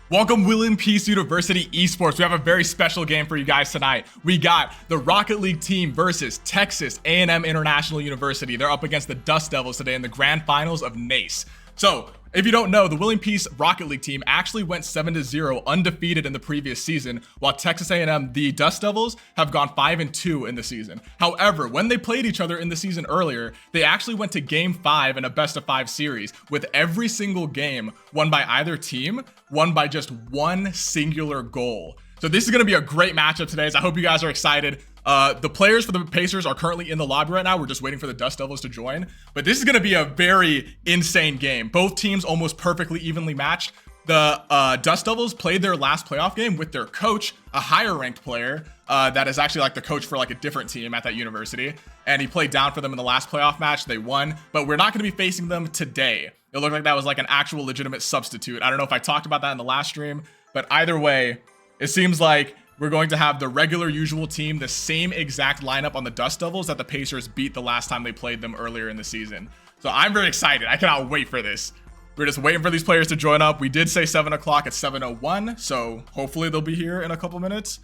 Welcome William Peace University Esports. We have a very special game for you guys tonight. We got the Rocket League team versus Texas A&M International University. They're up against the Dust Devils today in the grand finals of NACE. So, if you don't know, the William Peace Rocket League team actually went 7-0 undefeated in the previous season, while Texas A&M, the Dust Devils, have gone 5-2 in the season. However, when they played each other in the season earlier, they actually went to Game 5 in a best-of-5 series, with every single game won by either team, won by just one singular goal. So this is going to be a great matchup today, so I hope you guys are excited. The players for the Pacers are currently in the lobby right now. We're just waiting for the Dust Devils to join. But this is going to be a very insane game. Both teams almost perfectly evenly matched. The Dust Devils played their last playoff game with their coach, a higher ranked player that is actually like the coach for like a different team at that university. And he played down for them in the last playoff match. They won, but we're not going to be facing them today. It looked like that was like an actual legitimate substitute. I don't know if I talked about that in the last stream, but either way, it seems like we're going to have the regular usual team, the same exact lineup on the Dust Devils that the Pacers beat the last time they played them earlier in the season. So I'm very excited. I cannot wait for this. We're just waiting for these players to join up. We did say 7 o'clock at 7:01, so hopefully they'll be here in a couple minutes.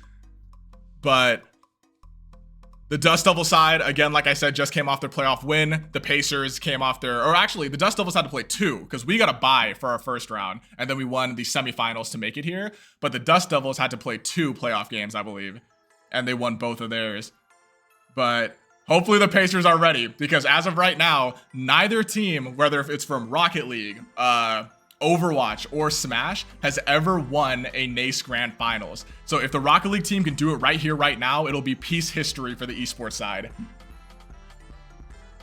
But the Dust Devil side, again, like I said, just came off their playoff win. The Pacers came off their, or actually the Dust Devils had to play 2 because we got a bye for our first round. And then we won the semifinals to make it here. But the Dust Devils had to play 2 playoff games, I believe. And they won both of theirs. But hopefully the Pacers are ready because as of right now, neither team, whether it's from Rocket League, Overwatch, or Smash, has ever won a NACE Grand Finals. So if the Rocket League team can do it right here, right now, it'll be peace history for the esports side.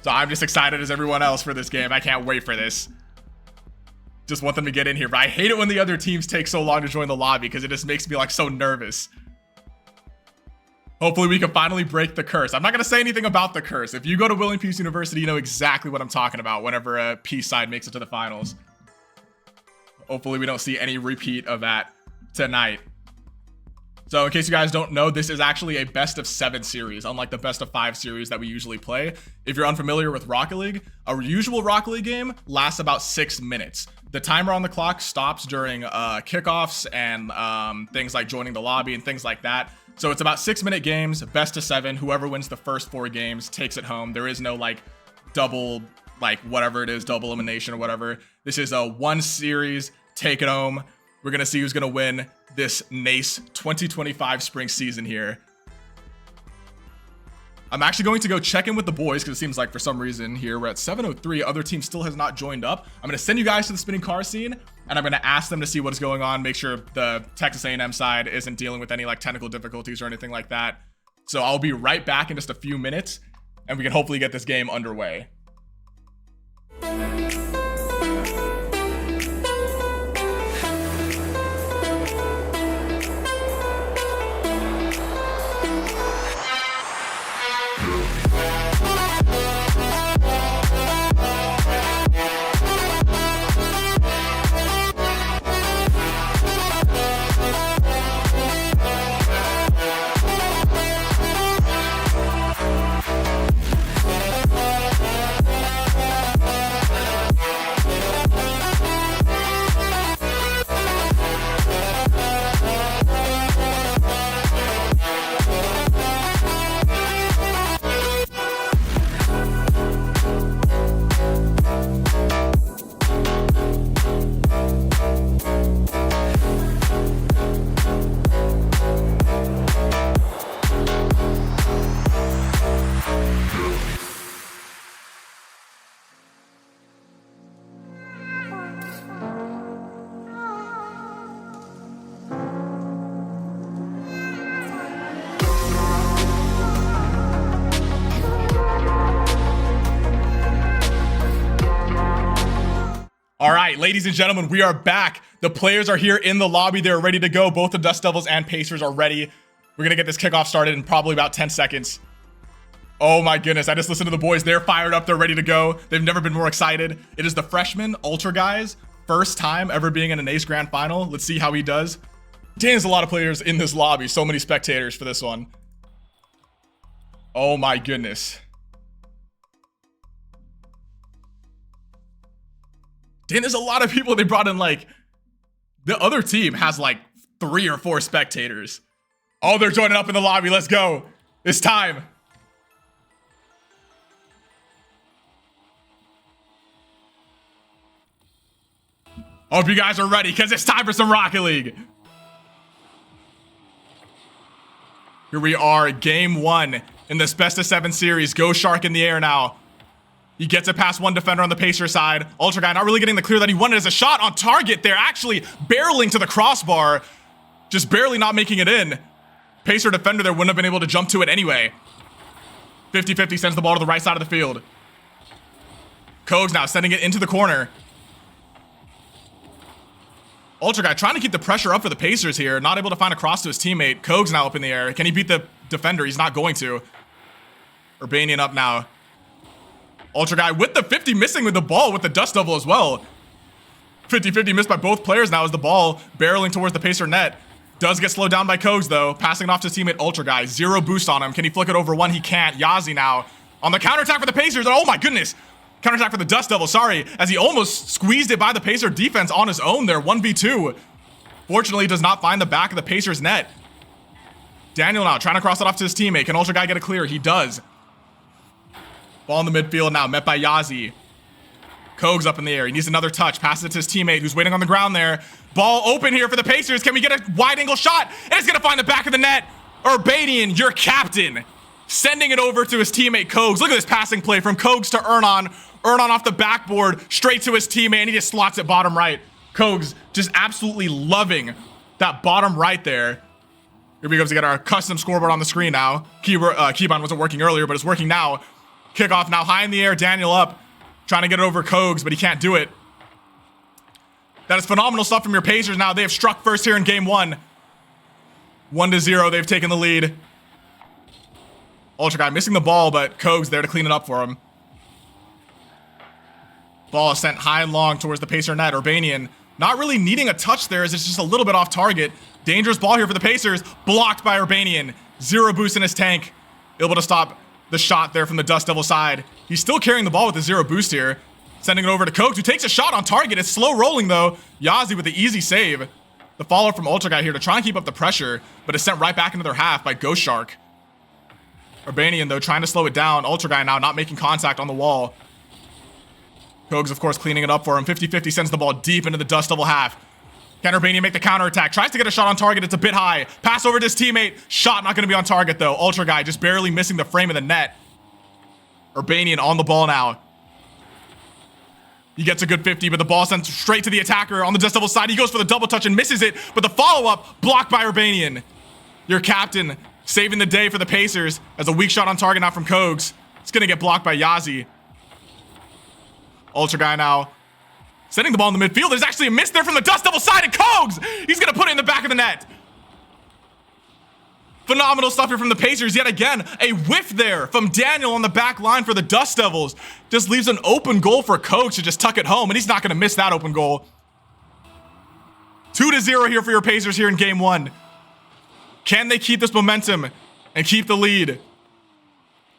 So I'm just excited as everyone else for this game. I can't wait for this. Just want them to get in here. But I hate it when the other teams take so long to join the lobby because it just makes me like so nervous. Hopefully we can finally break the curse. I'm not going to say anything about the curse. If you go to William Peace University, you know exactly what I'm talking about whenever a Peace side makes it to the finals. Hopefully we don't see any repeat of that tonight. So in case you guys don't know, this is actually a best of 7 series, unlike the best of 5 series that we usually play. If you're unfamiliar with Rocket League, a usual Rocket League game lasts about 6 minutes. The timer on the clock stops during kickoffs and things like joining the lobby and things like that. So it's about 6-minute games, best of 7. Whoever wins the first 4 games takes it home. There is no like double like whatever it is, double elimination or whatever. This is a one series, take it home. We're gonna see who's gonna win this NACE 2025 spring season here. I'm actually going to go check in with the boys because it seems like for some reason here we're at 7:03. Other team still has not joined up. I'm going to send you guys to the spinning car scene and I'm going to ask them to see what's going on. Make sure the Texas A&M side isn't dealing with any like technical difficulties or anything like that. So I'll be right back in just a few minutes and we can hopefully get this game underway. All right, ladies and gentlemen, we are back. The players are here in the lobby. They're ready to go. Both the Dust Devils and Pacers are ready. We're going to get this kickoff started in probably about 10 seconds. Oh my goodness, I just listened to the boys. They're fired up. They're ready to go. They've never been more excited. It is the freshman Ultra Guy's first time ever being in a NACE Grand Final. Let's see how he does. Dang, there's a lot of players in this lobby. So many spectators for this one. Oh my goodness. Dang, there's a lot of people they brought in. Like, the other team has like 3 or 4 spectators. Oh, they're joining up in the lobby. Let's go. It's time. Hope you guys are ready because it's time for some Rocket League. Here we are, game 1 in this best of 7 series. Go Shark in the air now. He gets it past one defender on the Pacer side. Ultra Guy not really getting the clear that he wanted as a shot on target. They're actually barreling to the crossbar. Just barely not making it in. Pacer defender there wouldn't have been able to jump to it anyway. 50-50 sends the ball to the right side of the field. Kogs now sending it into the corner. Ultra Guy trying to keep the pressure up for the Pacers here. Not able to find a cross to his teammate. Kogs now up in the air. Can he beat the defender? He's not going to. Urbanian up now. Ultra Guy with the 50 missing with the ball with the Dust Devil as well. 50-50 missed by both players now as the ball barreling towards the Pacer net. Does get slowed down by Kogs though. Passing it off to his teammate Ultra Guy. 0 boost on him. Can he flick it over one? He can't. Yazi now on the counterattack for the Pacers. Oh my goodness. Counterattack for the Dust Devil, sorry. As he almost squeezed it by the Pacer defense on his own there. 1v2. Fortunately, does not find the back of the Pacers net. Daniel now trying to cross it off to his teammate. Can Ultra Guy get a clear? He does. Ball in the midfield now, met by Yazi. Kogs up in the air. He needs another touch. Passes it to his teammate who's waiting on the ground there. Ball open here for the Pacers. Can we get a wide angle shot? And it's going to find the back of the net. Urbanian, your captain, sending it over to his teammate Kogs. Look at this passing play from Kogs to Ernon. Ernon off the backboard, straight to his teammate, and he just slots it bottom right. Kogs just absolutely loving that bottom right there. Here we go to get our custom scoreboard on the screen now. Keyboard wasn't working earlier, but it's working now. Kickoff now high in the air, Daniel up. Trying to get it over Kogs, but he can't do it. That is phenomenal stuff from your Pacers now. They have struck first here in game 1. 1-0, they've taken the lead. Ultra Guy missing the ball, but Kogs there to clean it up for him. Ball is sent high and long towards the Pacer net. Urbanian not really needing a touch there as it's just a little bit off target. Dangerous ball here for the Pacers. Blocked by Urbanian. 0 boost in his tank. Able to stop the shot there from the Dust Devil side. He's still carrying the ball with a 0 boost here. Sending it over to Kogs, who takes a shot on target. It's slow rolling though. Yazi with the easy save. The follow from Ultra Guy here to try and keep up the pressure, but it's sent right back into their half by Ghost Shark. Urbanian though trying to slow it down. Ultra Guy now not making contact on the wall. Kogs, of course, cleaning it up for him. 50-50 sends the ball deep into the Dust Devil half. Can Urbanian make the counterattack? Tries to get a shot on target. It's a bit high. Pass over to his teammate. Shot not going to be on target, though. Ultra Guy just barely missing the frame of the net. Urbanian on the ball now. He gets a good 50, but the ball sends straight to the attacker on the Dust Devil side. He goes for the double touch and misses it, but the follow-up blocked by Urbanian. Your captain saving the day for the Pacers as a weak shot on target now from Kogs. It's going to get blocked by Yazi. Ultra Guy now sending the ball in the midfield. There's actually a miss there from the Dust Devil side, and Kogs, he's going to put it in the back of the net. Phenomenal stuff here from the Pacers. Yet again, a whiff there from Daniel on the back line for the Dust Devils. Just leaves an open goal for Kogs to just tuck it home, and he's not going to miss that open goal. 2-0 here for your Pacers here in game one. Can they keep this momentum and keep the lead?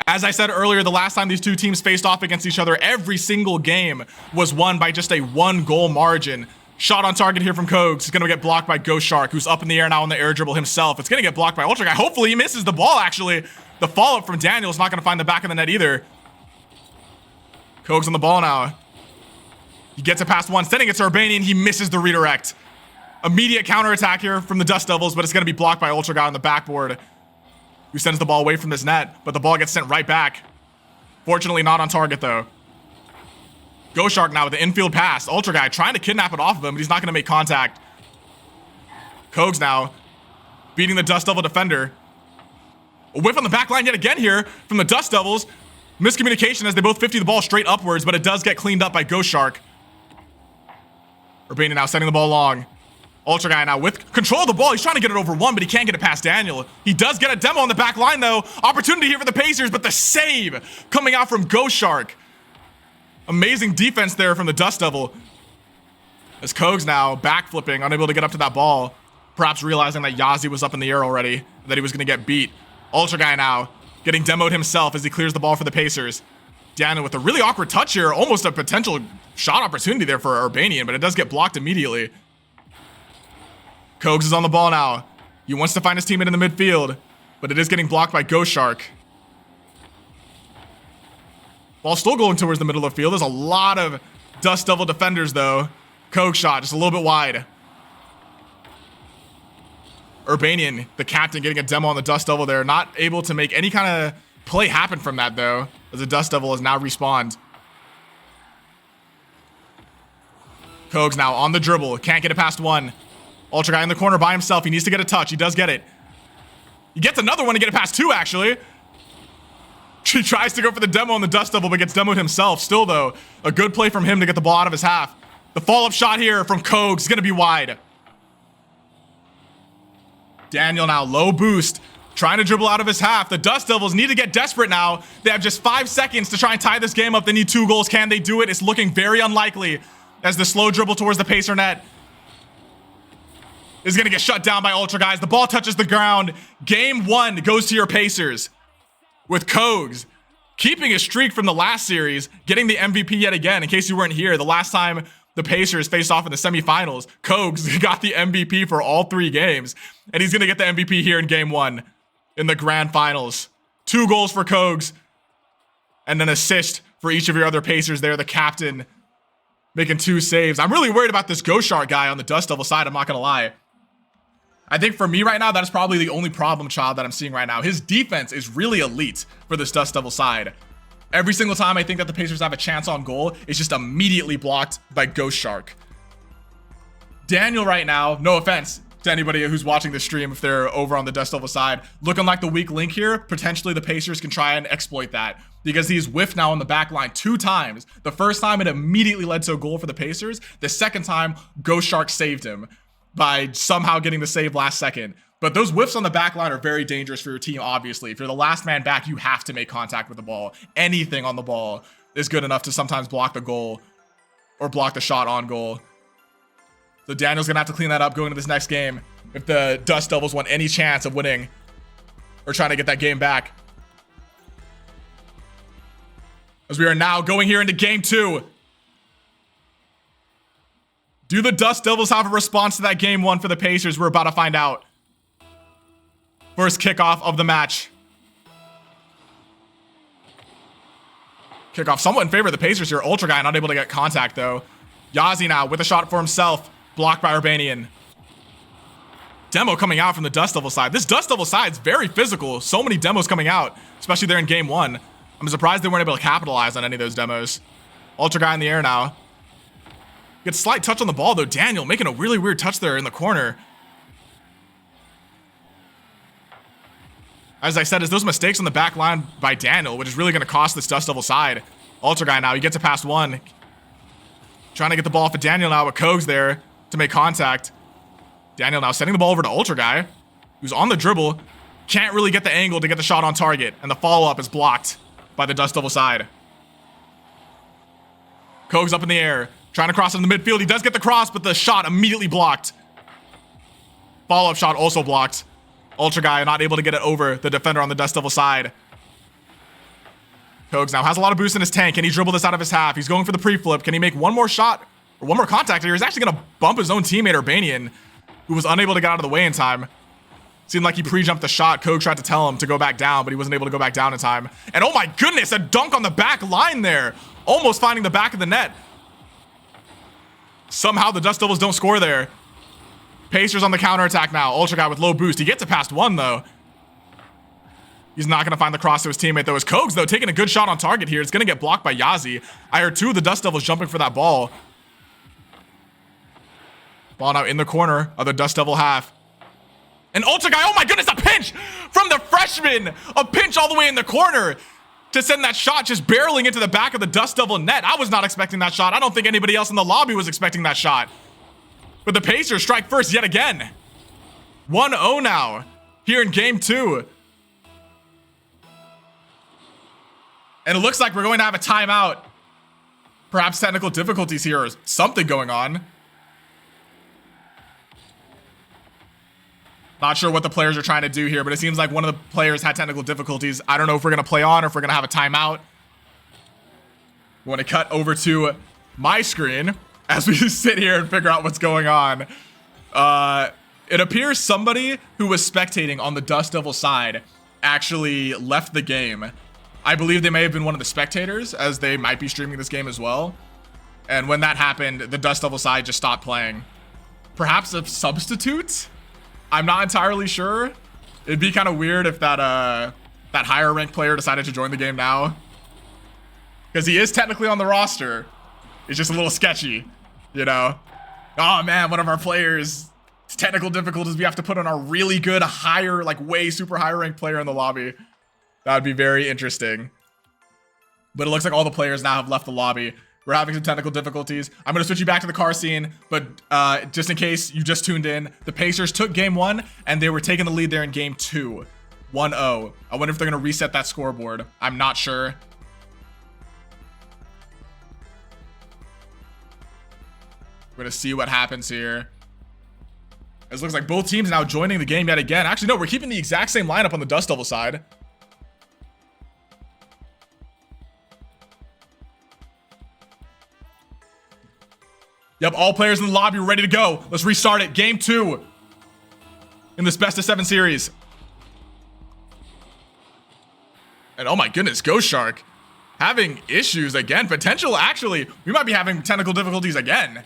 As I said earlier, the last time these two teams faced off against each other, every single game was won by just a 1-goal margin. Shot on target here from Kogs. It's going to get blocked by Ghost Shark, who's up in the air now on the air dribble himself. It's going to get blocked by Ultra Guy. Hopefully he misses the ball, actually. The follow-up from Daniel is not going to find the back of the net either. Kogs on the ball now. He gets it past one, sending it to Urbanian. He misses the redirect. Immediate counterattack here from the Dust Devils, but it's going to be blocked by Ultra Guy on the backboard, who sends the ball away from his net, but the ball gets sent right back. Fortunately, not on target, though. Ghost Shark now with the infield pass. Ultra Guy trying to kidnap it off of him, but he's not going to make contact. Kogs now beating the Dust Devil defender. A whiff on the back line yet again here from the Dust Devils. Miscommunication as they both 50 the ball straight upwards, but it does get cleaned up by Ghost Shark. Urbanian now sending the ball long. Ultra Guy now with control of the ball. He's trying to get it over one, but he can't get it past Daniel. He does get a demo on the back line, though. Opportunity here for the Pacers, but the save coming out from Ghost Shark. Amazing defense there from the Dust Devil. As Kogs now backflipping, unable to get up to that ball. Perhaps realizing that Yazi was up in the air already, that he was going to get beat. Ultra Guy now getting demoed himself as he clears the ball for the Pacers. Daniel with a really awkward touch here. Almost a potential shot opportunity there for Urbanian, but it does get blocked immediately. Kogs is on the ball now. He wants to find his teammate in the midfield, but it is getting blocked by Ghost Shark. Ball still going towards the middle of the field. There's a lot of Dust Devil defenders, though. Kogs shot just a little bit wide. Urbanian, the captain, getting a demo on the Dust Devil there. Not able to make any kind of play happen from that, though, as the Dust Devil has now respawned. Kogs now on the dribble. Can't get it past one. Ultra Guy in the corner by himself. He needs to get a touch. He does get it. He gets another one to get it past two, actually. He tries to go for the demo on the Dust Devil, but gets demoed himself. Still, though, a good play from him to get the ball out of his half. The follow-up shot here from Kogs is going to be wide. Daniel now, low boost, trying to dribble out of his half. The Dust Devils need to get desperate now. They have just 5 seconds to try and tie this game up. They need 2 goals. Can they do it? It's looking very unlikely as the slow dribble towards the Pacer net is going to get shut down by Ultra Guys. The ball touches the ground. Game 1 goes to your Pacers, with Kogs keeping his streak from the last series, getting the MVP yet again. In case you weren't here, the last time the Pacers faced off in the semifinals, Kogs got the MVP for all 3 games, and he's going to get the MVP here in game 1 in the grand finals. 2 goals for Kogs, and an assist for each of your other Pacers there. The captain making 2 saves. I'm really worried about this Ghost Shark guy on the Dust Devil side, I'm not going to lie. I think for me right now, that is probably the only problem child that I'm seeing right now. His defense is really elite for this Dust Devil side. Every single time I think that the Pacers have a chance on goal, it's just immediately blocked by Ghost Shark. Daniel right now, no offense to anybody who's watching the stream if they're over on the Dust Devil side, looking like the weak link here. Potentially the Pacers can try and exploit that, because he's whiffed now on the back line 2 times. The first time it immediately led to a goal for the Pacers. The second time, Ghost Shark saved him by somehow getting the save last second. But those whiffs on the back line are very dangerous for your team, obviously. If you're the last man back, you have to make contact with the ball. Anything on the ball is good enough to sometimes block the goal or block the shot on goal. So Daniel's going to have to clean that up going into this next game if the Dust Devils want any chance of winning or trying to get that game back. As we are now going here into game 2. Do the Dust Devils have a response to that game 1 for the Pacers? We're about to find out. First kickoff of the match. Kickoff somewhat in favor of the Pacers here. Ultra Guy not able to get contact though. Yazi now with a shot for himself. Blocked by Urbanian. Demo coming out from the Dust Devil side. This Dust Devil side is very physical. So many demos coming out, especially there in game 1. I'm surprised they weren't able to capitalize on any of those demos. Ultra Guy in the air now. Gets a slight touch on the ball though. Daniel making a really weird touch there in the corner. As I said, it's those mistakes on the back line by Daniel, which is really going to cost this Dust Devil side. Ultra Guy now, he gets it past 1. Trying to get the ball off of Daniel now with Kogs there to make contact. Daniel now sending the ball over to Ultra Guy, who's on the dribble. Can't really get the angle to get the shot on target, and the follow-up is blocked by the Dust Devil side. Kogs up in the air, trying to cross in the midfield. He does get the cross, but the shot immediately blocked. Follow-up shot also blocked. Ultra Guy not able to get it over the defender on the Dust Devil side. Kogs now has a lot of boost in his tank. Can he dribble this out of his half? He's going for the pre-flip. Can he make one more shot or one more contact here? He's actually going to bump his own teammate Urbanian, who was unable to get out of the way in time. Seemed like he pre-jumped the shot. Kogs tried to tell him to go back down, but he wasn't able to go back down in time. And oh my goodness, a dunk on the back line there. Almost finding the back of the net. Somehow the Dust Devils don't score there. Pacers on the counterattack now. Ultra Guy with low boost. He gets it past 1 though. He's not going to find the cross to his teammate though. His Kogs though taking a good shot on target here. It's going to get blocked by Yazi. I heard 2 of the Dust Devils jumping for that ball. Ball now in the corner of the Dust Devil half. And Ultra Guy, oh my goodness, a pinch from the freshman. A pinch all the way in the corner to send that shot just barreling into the back of the Dust Devil net. I was not expecting that shot. I don't think anybody else in the lobby was expecting that shot. But the Pacers strike first yet again. 1-0 now here in game 2. And it looks like we're going to have a timeout. Perhaps technical difficulties here or something going on. Not sure what the players are trying to do here, but it seems like one of the players had technical difficulties. I don't know if we're going to play on or if we're going to have a timeout. We want to cut over to my screen as we sit here and figure out what's going on. It appears somebody who was spectating on the Dust Devil side actually left the game. I believe they may have been one of the spectators, as they might be streaming this game as well. And when that happened, the Dust Devil side just stopped playing. Perhaps a substitute? I'm not entirely sure. It'd be kind of weird if that higher ranked player decided to join the game now. Because he is technically on the roster. It's just a little sketchy, you know? Oh man, one of our players, technical difficulties, we have to put on our really good, higher, like way super high ranked player in the lobby. That would be very interesting. But it looks like all the players now have left the lobby. We're having some technical difficulties. I'm going to switch you back to the car scene, but just in case you just tuned in, the Pacers took game 1 and they were taking the lead there in game 2. 1-0. I wonder if they're going to reset that scoreboard. I'm not sure. We're going to see what happens here. It looks like both teams now joining the game yet again. Actually, no, we're keeping the exact same lineup on the Dust Devil side. Yep, all players in the lobby are ready to go. Let's restart it. Game 2 in this best of 7 series. And oh my goodness, Ghost Shark having issues again. Potential, actually, we might be having technical difficulties again.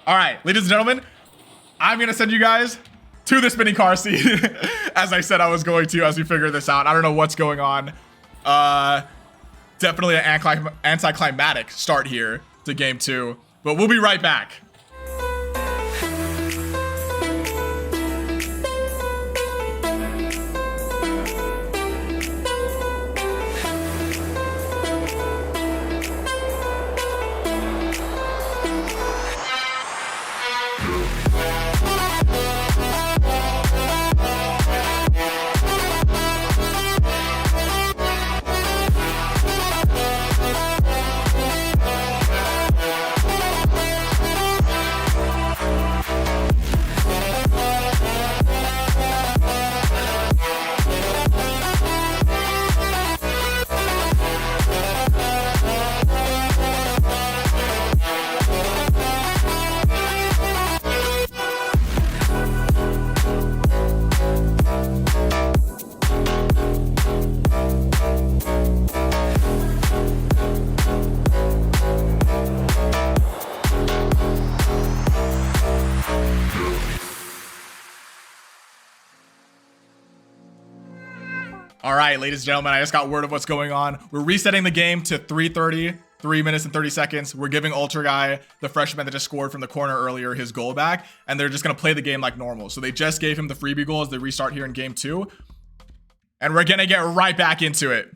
All right, ladies and gentlemen, I'm going to send you guys to the spinning car seat, as I said I was going to, as we figure this out. I don't know what's going on. Definitely an anticlimactic start here to game 2, but we'll be right back. right, ladies and gentlemen, I just got word of what's going on. We're resetting the game to 3:30, 3 minutes and 30 seconds. We're giving Ultra Guy, the freshman that just scored from the corner earlier, his goal back, and they're just going to play the game like normal. So they just gave him the freebie goal as they restart here in game 2. And we're going to get right back into it.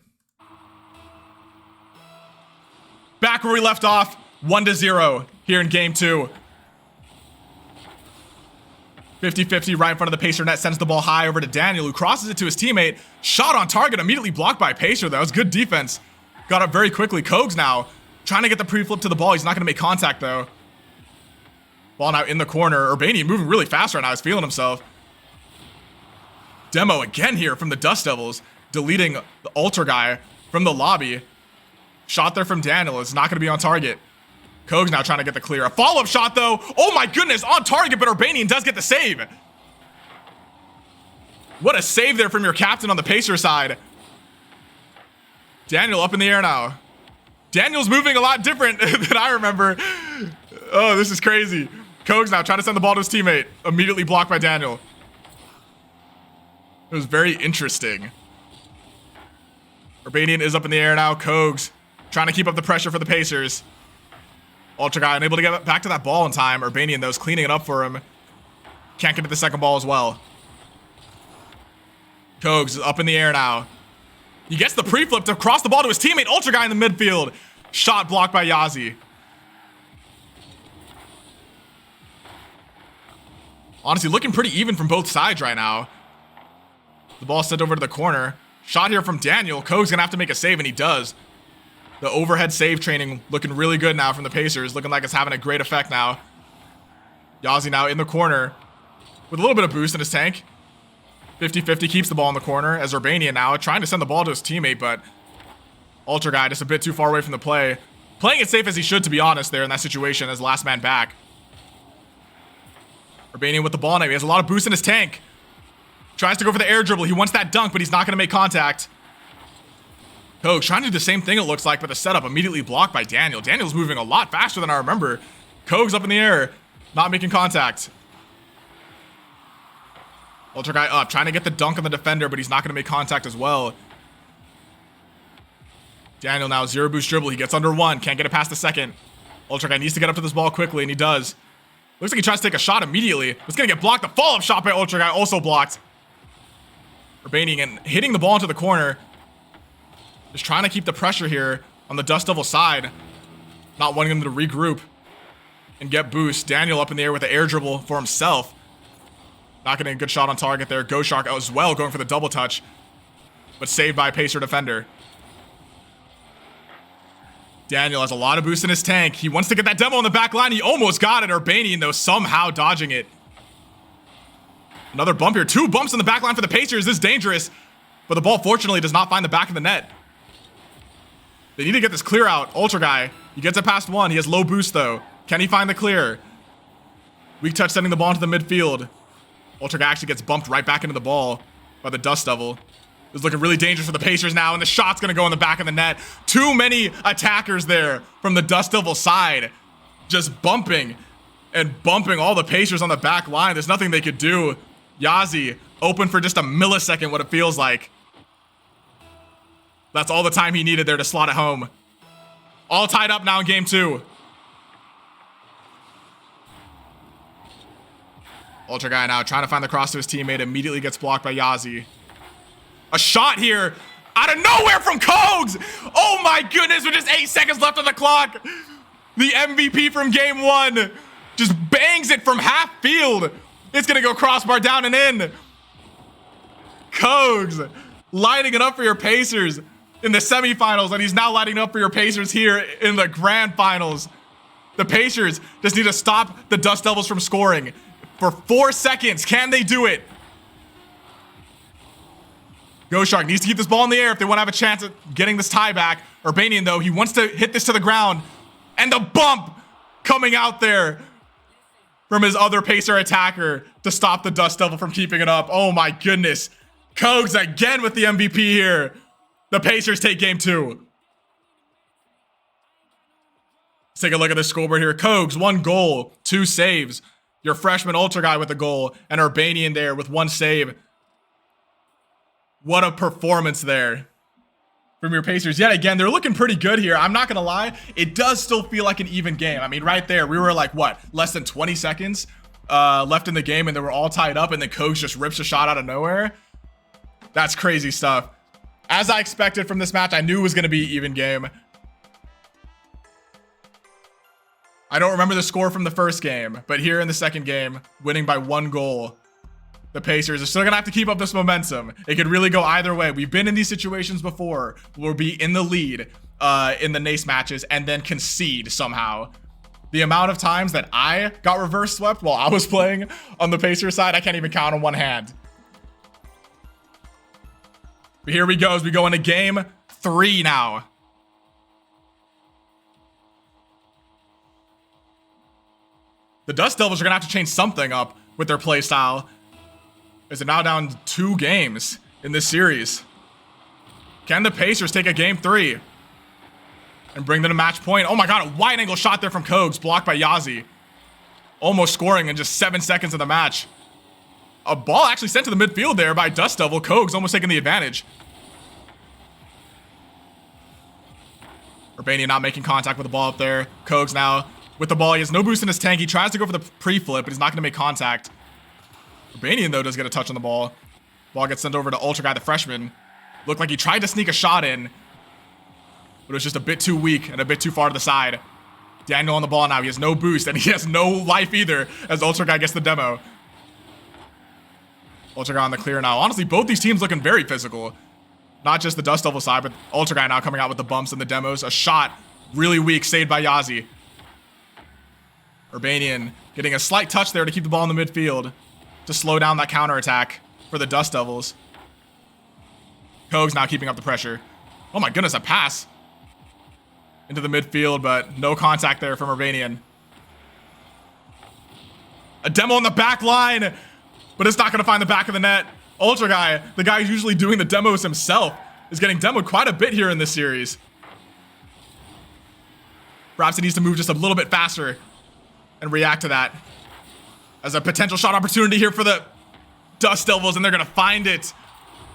Back where we left off, 1-0 here in game 2. 50-50 right in front of the Pacer net, sends the ball high over to Daniel, who crosses it to his teammate. Shot on target, immediately blocked by Pacer. That was good defense. Got up very quickly. Kogs now trying to get the pre-flip to the ball. He's not going to make contact, though. Ball now in the corner. Urbanian moving really fast right now. He's feeling himself. Demo again here from the Dust Devils, deleting the Ultra Guy from the lobby. Shot there from Daniel. It's not going to be on target. Kogs now trying to get the clear. A follow-up shot, though. Oh, my goodness. On target, but Urbanian does get the save. What a save there from your captain on the Pacer side. Daniel up in the air now. Daniel's moving a lot different than I remember. Oh, this is crazy. Kogs now trying to send the ball to his teammate. Immediately blocked by Daniel. It was very interesting. Urbanian is up in the air now. Kogs trying to keep up the pressure for the Pacers. Ultra Guy unable to get back to that ball in time. Urbanian, though, is cleaning it up for him. Can't get to the second ball as well. Kogs is up in the air now. He gets the pre-flip to cross the ball to his teammate. Ultra Guy in the midfield. Shot blocked by Yazi. Honestly, looking pretty even from both sides right now. The ball sent over to the corner. Shot here from Daniel. Kogs gonna have to make a save, and he does. The overhead save training looking really good now from the Pacers. Looking like it's having a great effect now. Yazi now in the corner with a little bit of boost in his tank. 50-50 keeps the ball in the corner as Urbanian now trying to send the ball to his teammate, but Ultra Guy just a bit too far away from the play. Playing it safe as he should, to be honest, there in that situation as last man back. Urbanian with the ball now. He has a lot of boost in his tank. Tries to go for the air dribble. He wants that dunk, but he's not going to make contact. Kogs trying to do the same thing, it looks like, but the setup immediately blocked by Daniel. Daniel's moving a lot faster than I remember. Kogs up in the air, not making contact. Ultra Guy up, trying to get the dunk on the defender, but he's not going to make contact as well. Daniel now, zero boost dribble. He gets under one, can't get it past the second. Ultra Guy needs to get up to this ball quickly, and he does. Looks like he tries to take a shot immediately. It's going to get blocked. The follow-up shot by Ultra Guy also blocked. Urbanian and hitting the ball into the corner. Just trying to keep the pressure here on the Dust Devil side. Not wanting them to regroup and get boost. Daniel up in the air with the air dribble for himself. Not getting a good shot on target there. Go Shark as well going for the double touch. But saved by a Pacer defender. Daniel has a lot of boost in his tank. He wants to get that demo on the back line. He almost got it. Urbanian, though, somehow dodging it. Another bump here. 2 bumps in the back line for the Pacers. This is dangerous. But the ball, fortunately, does not find the back of the net. They need to get this clear out. Ultra Guy, he gets it past one. He has low boost, though. Can he find the clear? Weak touch sending the ball into the midfield. Ultra Guy actually gets bumped right back into the ball by the Dust Devil. It's looking really dangerous for the Pacers now, and the shot's going to go in the back of the net. Too many attackers there from the Dust Devil side. Just bumping and bumping all the Pacers on the back line. There's nothing they could do. Yazi open for just a millisecond, what it feels like. That's all the time he needed there to slot it home. All tied up now in game 2. Ultra Guy now trying to find the cross to his teammate. Immediately gets blocked by Yazi. A shot here out of nowhere from Kogs. Oh my goodness, with just 8 seconds left on the clock. The MVP from game 1 just bangs it from half field. It's going to go crossbar down and in. Kogs lighting it up for your Pacers in the semifinals, and he's now lighting it up for your Pacers here in the grand finals. The Pacers just need to stop the Dust Devils from scoring for 4 seconds. Can they do it? Go Shark needs to keep this ball in the air if they want to have a chance at getting this tie back. Urbanian, though, he wants to hit this to the ground. And the bump coming out there from his other Pacer attacker to stop the Dust Devil from keeping it up. Oh my goodness. Kogs again with the MVP here. The Pacers take game 2. Let's take a look at the scoreboard here. Kogs, 1 goal, 2 saves. Your freshman Ultra Guy with a goal, and Urbanian there with 1 save. What a performance there from your Pacers. Yet again, they're looking pretty good here. I'm not gonna lie, it does still feel like an even game. I mean, right there, we were like, what, less than 20 seconds left in the game, and they were all tied up, and then Kogs just rips a shot out of nowhere. That's crazy stuff. As I expected from this match, I knew it was gonna be an even game. I don't remember the score from the first game, but here in the second game, winning by 1 goal, the Pacers are still gonna have to keep up this momentum. It could really go either way. We've been in these situations before. We'll be in the lead in the NACE matches and then concede somehow. The amount of times that I got reverse swept while I was playing on the Pacers side, I can't even count on one hand. But here we go as we go into game 3 now. The Dust Devils are gonna have to change something up with their play style, as they're now down 2 games in this series. Can the Pacers take a game 3 and bring them to match point? Oh my god, a wide angle shot there from Kogs, blocked by Yazi. Almost scoring in just 7 seconds of the match. A ball actually sent to the midfield there by Dust Devil. Kogs almost taking the advantage. Urbania not making contact with the ball up there. Kogs now with the ball. He has no boost in his tank. He tries to go for the pre-flip, but he's not going to make contact. Urbanian, though, does get a touch on the ball. Ball gets sent over to Ultra Guy, the freshman. Looked like he tried to sneak a shot in, but it was just a bit too weak and a bit too far to the side. Daniel on the ball now. He has no boost, and he has no life either as Ultra Guy gets the demo. Ultra Guy on the clear now. Honestly, both these teams looking very physical. Not just the Dust Devil side, but Ultra Guy now coming out with the bumps and the demos. A shot really weak, saved by Yazi. Urbanian getting a slight touch there to keep the ball in the midfield to slow down that counterattack for the Dust Devils. Kogs now keeping up the pressure. Oh my goodness, a pass into the midfield, but no contact there from Urbanian. A demo on the back line, but it's not going to find the back of the net. Ultra Guy, the guy who's usually doing the demos himself, is getting demoed quite a bit here in this series. Perhaps he needs to move just a little bit faster and react to that as a potential shot opportunity here for the Dust Devils, and they're going to find it.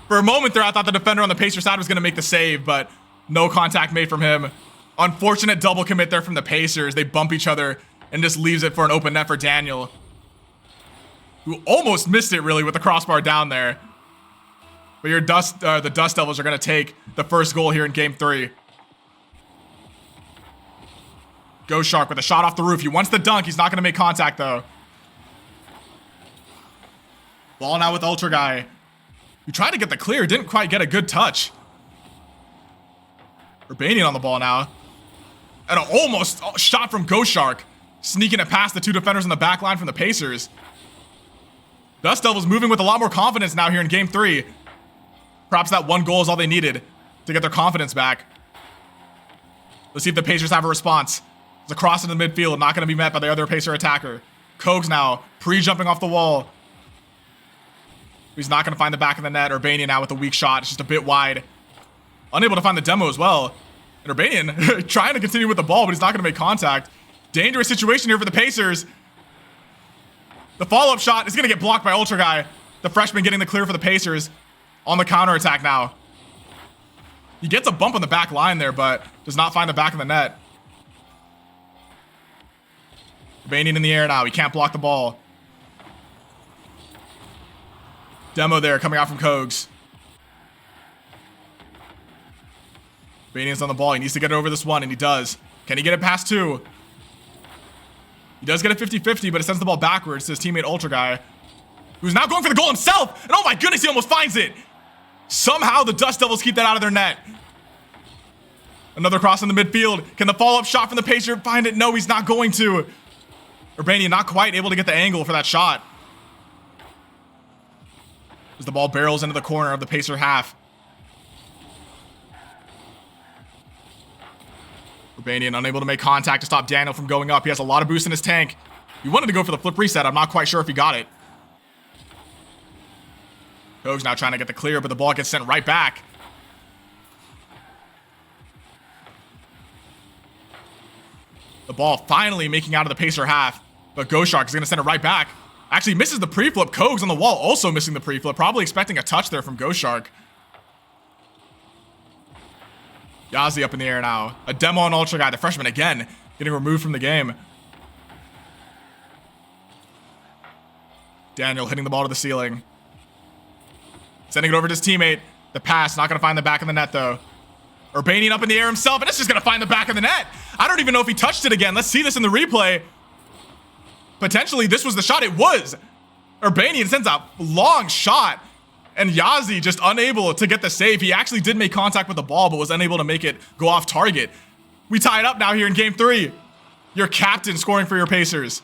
For a moment there, I thought the defender on the Pacers side was going to make the save, but no contact made from him. Unfortunate double commit there from the Pacers. They bump each other and just leaves it for an open net for Daniel, who almost missed it really with the crossbar down there. But the Dust Devils are going to take the first goal here in game 3. Go Shark with a shot off the roof. He wants the dunk. He's not going to make contact, though. Ball now with Ultra Guy. He tried to get the clear. Didn't quite get a good touch. Urbanian on the ball now. And an almost shot from Go Shark. Sneaking it past the 2 defenders on the back line from the Pacers. Dust Devils moving with a lot more confidence now here in game 3. Perhaps that 1 goal is all they needed to get their confidence back. Let's see if the Pacers have a response. It's a cross into the midfield, not going to be met by the other Pacer attacker. Kogs now, pre-jumping off the wall. He's not going to find the back of the net. Urbanian now with a weak shot. It's just a bit wide. Unable to find the demo as well. And Urbanian trying to continue with the ball, but he's not going to make contact. Dangerous situation here for the Pacers. The follow-up shot is going to get blocked by Ultra Guy. The freshman getting the clear for the Pacers on the counterattack now. He gets a bump on the back line there, but does not find the back of the net. Urbanian in the air now. He can't block the ball. Demo there coming out from Kogs. Urbanian's on the ball. He needs to get over this one, and he does. Can he get it past 2? He does get a 50-50, but it sends the ball backwards to his teammate Ultra Guy, who's now going for the goal himself. And oh my goodness, he almost finds it. Somehow the Dust Devils keep that out of their net. Another cross in the midfield. Can the follow-up shot from the Pacer find it? No, he's not going to. Urbanian not quite able to get the angle for that shot, as the ball barrels into the corner of the Pacer half. Urbanian unable to make contact to stop Daniel from going up. He has a lot of boost in his tank. He wanted to go for the flip reset. I'm not quite sure if he got it. Kogs now trying to get the clear, but the ball gets sent right back. The ball finally making out of the Pacer half, but Go Shark is going to send it right back. Actually misses the pre-flip. Kogs on the wall also missing the pre-flip. Probably expecting a touch there from Go Shark. Yazzie up in the air now. A demo on Ultra Guy, the freshman again, getting removed from the game. Daniel hitting the ball to the ceiling. Sending it over to his teammate. The pass, not going to find the back of the net though. Urbanian up in the air himself, and it's just going to find the back of the net. I don't even know if he touched it again. Let's see this in the replay. Potentially, this was the shot. It was. Urbanian sends a long shot, and Yazzie just unable to get the save. He actually did make contact with the ball, but was unable to make it go off target. We tie it up now here in game 3. Your captain scoring for your Pacers.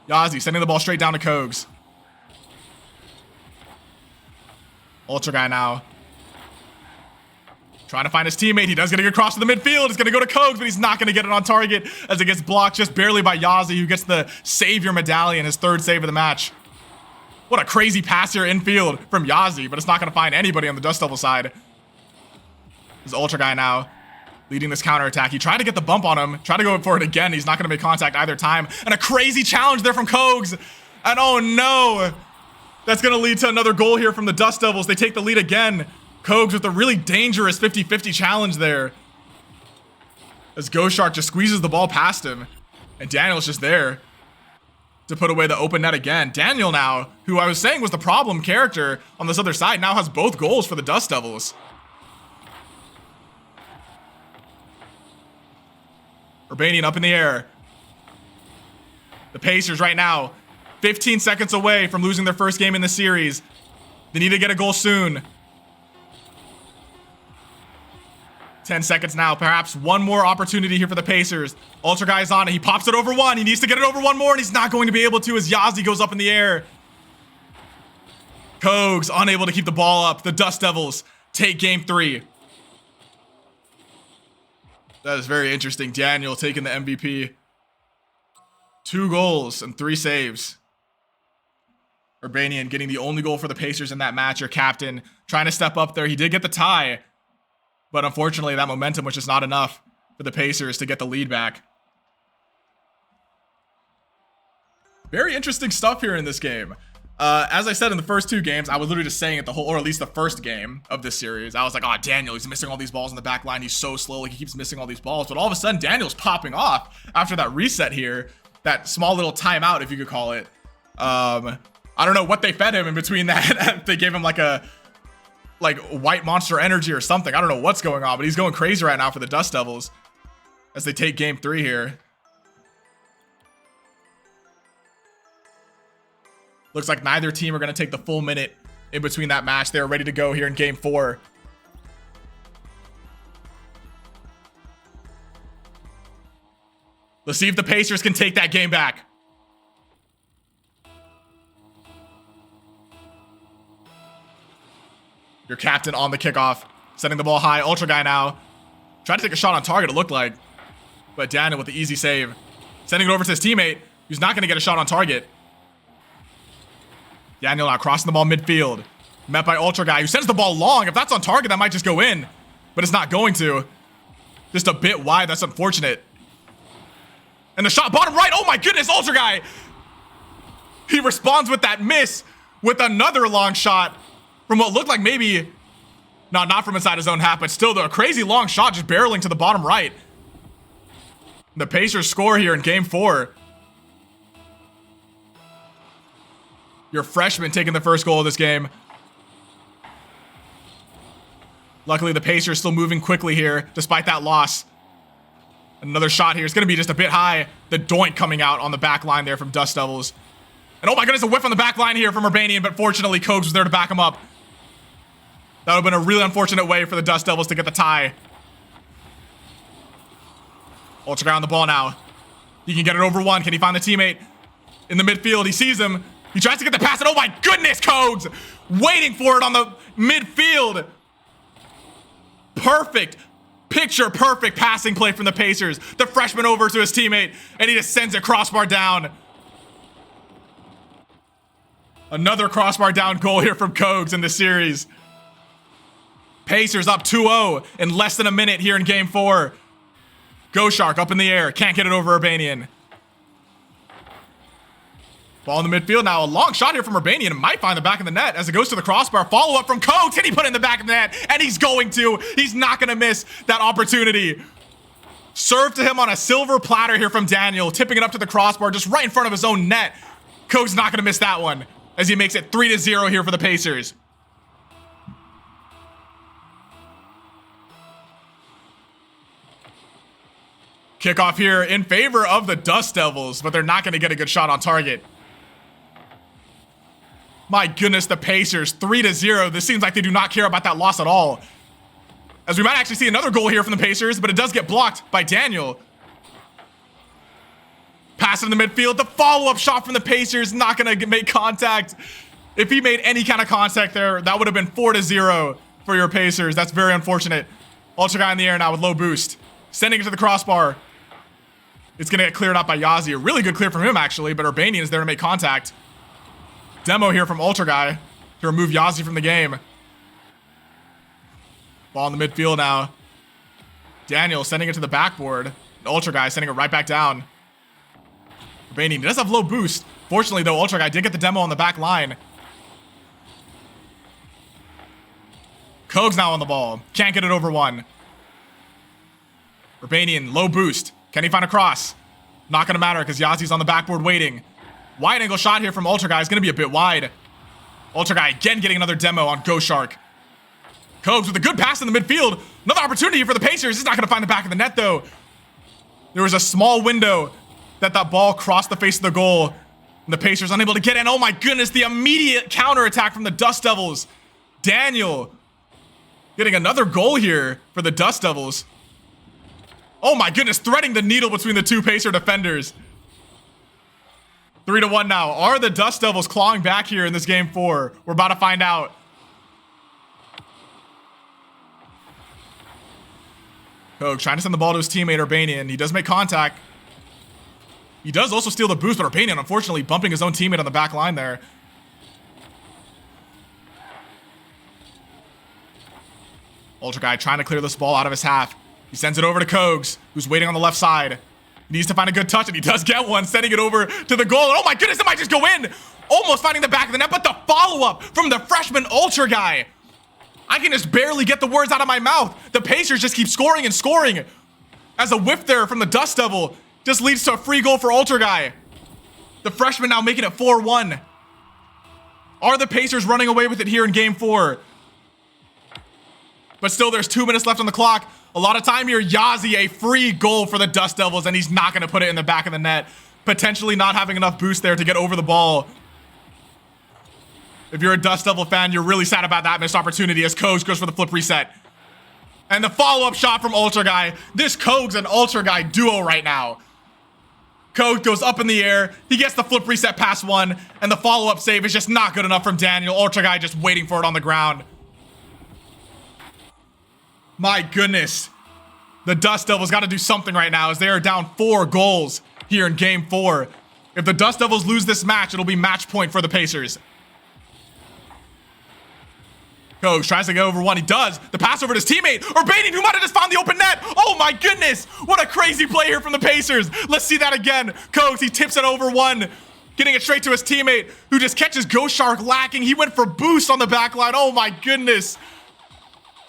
Yazzie sending the ball straight down to Kogs. Ultra Guy now. Trying to find his teammate. He does get a cross to the midfield. It's going to go to Kogs, but he's not going to get it on target as it gets blocked just barely by Yazzie, who gets the savior medallion, his 3rd save of the match. What a crazy pass here infield from Yazzie, but it's not going to find anybody on the Dust Devil side. This Ultra Guy now leading this counterattack. He tried to get the bump on him. Tried to go for it again. He's not going to make contact either time. And a crazy challenge there from Kogs. And oh no. That's going to lead to another goal here from the Dust Devils. They take the lead again. Kogs with a really dangerous 50-50 challenge there. As Ghost Shark just squeezes the ball past him. And Daniel's just there to put away the open net again. Daniel now, who I was saying was the problem character on this other side, now has both goals for the Dust Devils. Urbanian up in the air. The Pacers right now, 15 seconds away from losing their first game in the series. They need to get a goal soon. 10 seconds now, perhaps one more opportunity here for the Pacers. Ultra Guy's on it, he pops it over one. He needs to get it over one more, and he's not going to be able to as Yazzie goes up in the air. Kogs unable to keep the ball up. The Dust Devils take game 3. That is very interesting. Daniel taking the MVP. 2 goals and 3 saves. Urbanian getting the only goal for the Pacers in that match. Your captain trying to step up there. He did get the tie, but unfortunately that momentum was just not enough for the Pacers to get the lead back. Very interesting stuff here in this game. As I said in the first 2 games, I was literally just saying it the whole, or at least the first game of this series. I was like, oh, Daniel, he's missing all these balls in the back line. He's so slow, like he keeps missing all these balls. But all of a sudden, Daniel's popping off after that reset here. That small little timeout, if you could call it. I don't know what they fed him in between that. They gave him like white monster energy or something. I don't know what's going on, but he's going crazy right now for the Dust Devils as they take game 3 here. Looks like neither team are going to take the full minute in between that match. They're ready to go here in game 4. Let's see if the Pacers can take that game back. Your captain on the kickoff, sending the ball high. Ultra Guy now. Tried to take a shot on target, it looked like. But Daniel with the easy save. Sending it over to his teammate, who's not going to get a shot on target. Daniel now crossing the ball midfield. Met by Ultra Guy, who sends the ball long. If that's on target, that might just go in. But it's not going to. Just a bit wide, that's unfortunate. And the shot, bottom right. Oh my goodness, Ultra Guy. He responds with that miss with another long shot from what looked like maybe, no, not from inside his own half, but still a crazy long shot just barreling to the bottom right. The Pacers score here in game 4. Your freshman taking the first goal of this game. Luckily, the Pacers still moving quickly here, despite that loss. Another shot here. It's going to be just a bit high. The doink coming out on the back line there from Dust Devils. And oh my goodness, a whiff on the back line here from Urbanian, but fortunately, Kogs was there to back him up. That would have been a really unfortunate way for the Dust Devils to get the tie. Ultra Guy on the ball now. He can get it over one. Can he find the teammate in the midfield? He sees him. He tries to get the pass, and oh my goodness, Kogs waiting for it on the midfield. Perfect, picture perfect passing play from the Pacers. The freshman over to his teammate, and he just sends it crossbar down. Another crossbar down goal here from Kogs in the series. Pacers up 2-0 in less than a minute here in game 4. Ghost Shark up in the air, can't get it over Urbanian. Ball in the midfield now. A long shot here from Urbanian. Might find the back of the net as it goes to the crossbar. Follow up from Coates. Can he put it in the back of the net? And he's going to. He's not going to miss that opportunity. Serve to him on a silver platter here from Daniel. Tipping it up to the crossbar just right in front of his own net. Coates not going to miss that one as he makes it 3-0 here for the Pacers. Kickoff here in favor of the Dust Devils, but they're not going to get a good shot on target. My goodness, the Pacers, 3-0. This seems like they do not care about that loss at all. As we might actually see another goal here from the Pacers, but it does get blocked by Daniel. Pass in the midfield. The follow-up shot from the Pacers, not going to make contact. If he made any kind of contact there, that would have been 4-0 for your Pacers. That's very unfortunate. Ultra guy in the air now with low boost. Sending it to the crossbar. It's going to get cleared out by Yazi. A really good clear from him, actually, but Urbanian is there to make contact. Demo here from Ultra Guy to remove Yazi from the game. Ball in the midfield now. Daniel sending it to the backboard. Ultra Guy sending it right back down. Urbanian does have low boost. Fortunately, though, Ultra Guy did get the demo on the back line. Kogs now on the ball. Can't get it over one. Urbanian, low boost. Can he find a cross? Not going to matter because Yazi's on the backboard waiting. Wide angle shot here from Ultra Guy is going to be a bit wide. Ultra Guy again getting another demo on Go Shark. Kogs with a good pass in the midfield. Another opportunity for the Pacers. He's not going to find the back of the net, though. There was a small window that ball crossed the face of the goal. And the Pacers unable to get in. Oh my goodness, the immediate counterattack from the Dust Devils. Daniel getting another goal here for the Dust Devils. Oh my goodness, threading the needle between the two Pacer defenders. 3-1 now. Are the Dust Devils clawing back here in this game 4? We're about to find out. Koch trying to send the ball to his teammate Urbanian. He does make contact. He does also steal the boost, but Urbanian unfortunately bumping his own teammate on the back line there. Ultra Guy trying to clear this ball out of his half. He sends it over to Kogs, who's waiting on the left side. He needs to find a good touch, and he does get one, sending it over to the goal. And oh my goodness, it might just go in. Almost finding the back of the net, but the follow-up from the freshman Ultra Guy. I can just barely get the words out of my mouth. The Pacers just keep scoring and scoring. As a whiff there from the Dust Devil just leads to a free goal for Ultra Guy. The freshman now making it 4-1. Are the Pacers running away with it here in game 4? But still, there's 2 minutes left on the clock. A lot of time here. Yazi, a free goal for the Dust Devils, and he's not going to put it in the back of the net. Potentially not having enough boost there to get over the ball. If you're a Dust Devil fan, you're really sad about that missed opportunity as Kogs goes for the flip reset. And the follow-up shot from Ultra Guy. This Kogs and Ultra Guy duo right now. Kogs goes up in the air. He gets the flip reset past one, and the follow-up save is just not good enough from Daniel. Ultra Guy just waiting for it on the ground. My goodness. The Dust Devils got to do something right now as they are down 4 goals here in game 4. If the Dust Devils lose this match, it'll be match point for the Pacers. Kogs tries to get over one. He does. The pass over to his teammate. Urbanian, who might have just found the open net. Oh my goodness. What a crazy play here from the Pacers. Let's see that again. Kogs, he tips it over one. Getting it straight to his teammate, who just catches Ghost Shark lacking. He went for boost on the back line. Oh my goodness.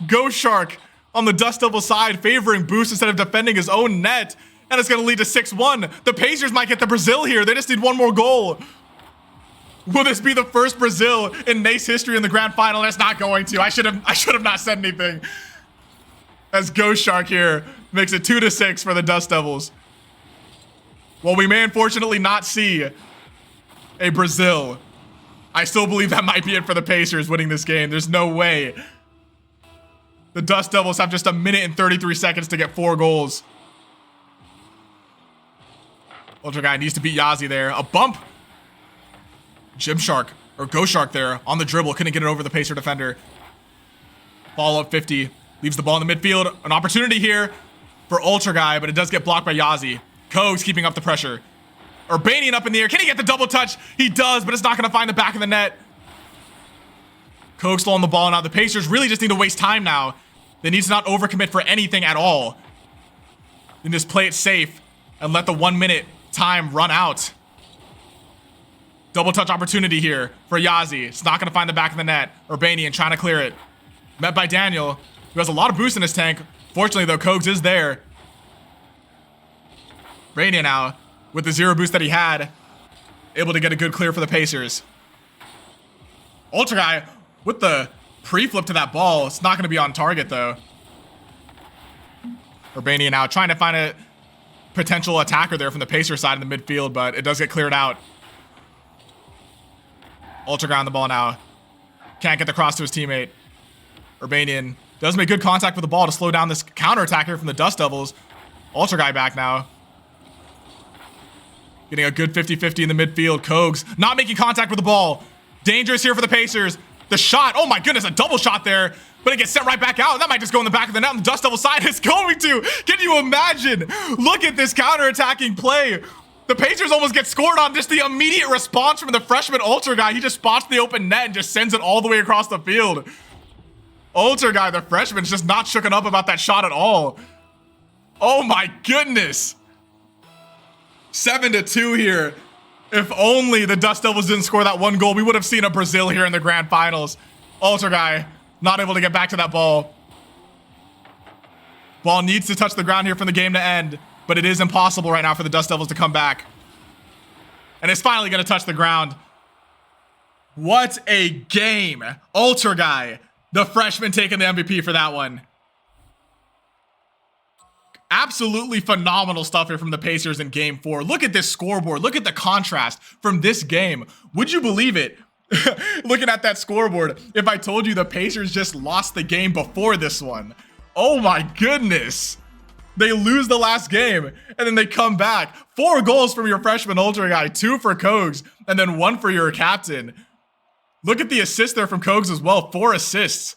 Ghost Shark on the Dust Devil side, favoring boost instead of defending his own net. And it's going to lead to 6-1. The Pacers might get the Brazil here. They just need one more goal. Will this be the first Brazil in NACE history in the grand final? It's not going to. I should have not said anything. As Ghost Shark here makes it 2-6 for the Dust Devils. While we may unfortunately not see a Brazil, I still believe that might be it for the Pacers winning this game. There's no way. The Dust Devils have just 1 minute and 33 seconds to get 4 goals. Ultra Guy needs to beat Yazi there. A bump. Ghost Shark there on the dribble. Couldn't get it over the Pacer defender. Follow up 50. Leaves the ball in the midfield. An opportunity here for Ultra Guy, but it does get blocked by Yazi. Kogs keeping up the pressure. Urbanian up in the air. Can he get the double touch? He does, but it's not going to find the back of the net. Kogs still on the ball now. The Pacers really just need to waste time now. They need to not overcommit for anything at all. And just play it safe and let the 1 minute time run out. Double touch opportunity here for Yazi. It's not going to find the back of the net. Urbanian trying to clear it. Met by Daniel, who has a lot of boost in his tank. Fortunately, though, Kogs is there. Urbanian now, with the 0 boost that he had, able to get a good clear for the Pacers. Ultra Guy with the pre-flip to that ball. It's not going to be on target, though. Urbanian now trying to find a potential attacker there from the Pacer side in the midfield, but it does get cleared out. Ultra Guy on the ball now. Can't get the cross to his teammate. Urbanian does make good contact with the ball to slow down this counter-attack here from the Dust Devils. Ultra Guy back now. Getting a good 50-50 in the midfield. Kogs not making contact with the ball. Dangerous here for the Pacers. The shot, oh my goodness, a double shot there, but it gets sent right back out. That might just go in the back of the net on the Dust Devil side. It's going to. Can you imagine? Look at this counter-attacking play. The Pacers almost get scored on. Just the immediate response from the freshman Ultra Guy. He just spots the open net and just sends it all the way across the field. Ultra Guy, the freshman's just not shooken up about that shot at all. Oh my goodness. 7-2 here. If only the Dust Devils didn't score that one goal, we would have seen a Brazil here in the grand finals. Ultra Guy not able to get back to that ball. Ball needs to touch the ground here for the game to end, but it is impossible right now for the Dust Devils to come back. And it's finally going to touch the ground. What a game. Ultra Guy, the freshman, taking the MVP for that one. Absolutely phenomenal stuff here from the Pacers in game 4. Look at this scoreboard. Look at the contrast from this game. Would you believe it? Looking at that scoreboard, if I told you the Pacers just lost the game before this one. Oh my goodness. They lose the last game and then they come back. 4 goals from your freshman Ultra Guy, 2 for Kogs, and then 1 for your captain. Look at the assist there from Kogs as well. 4 assists.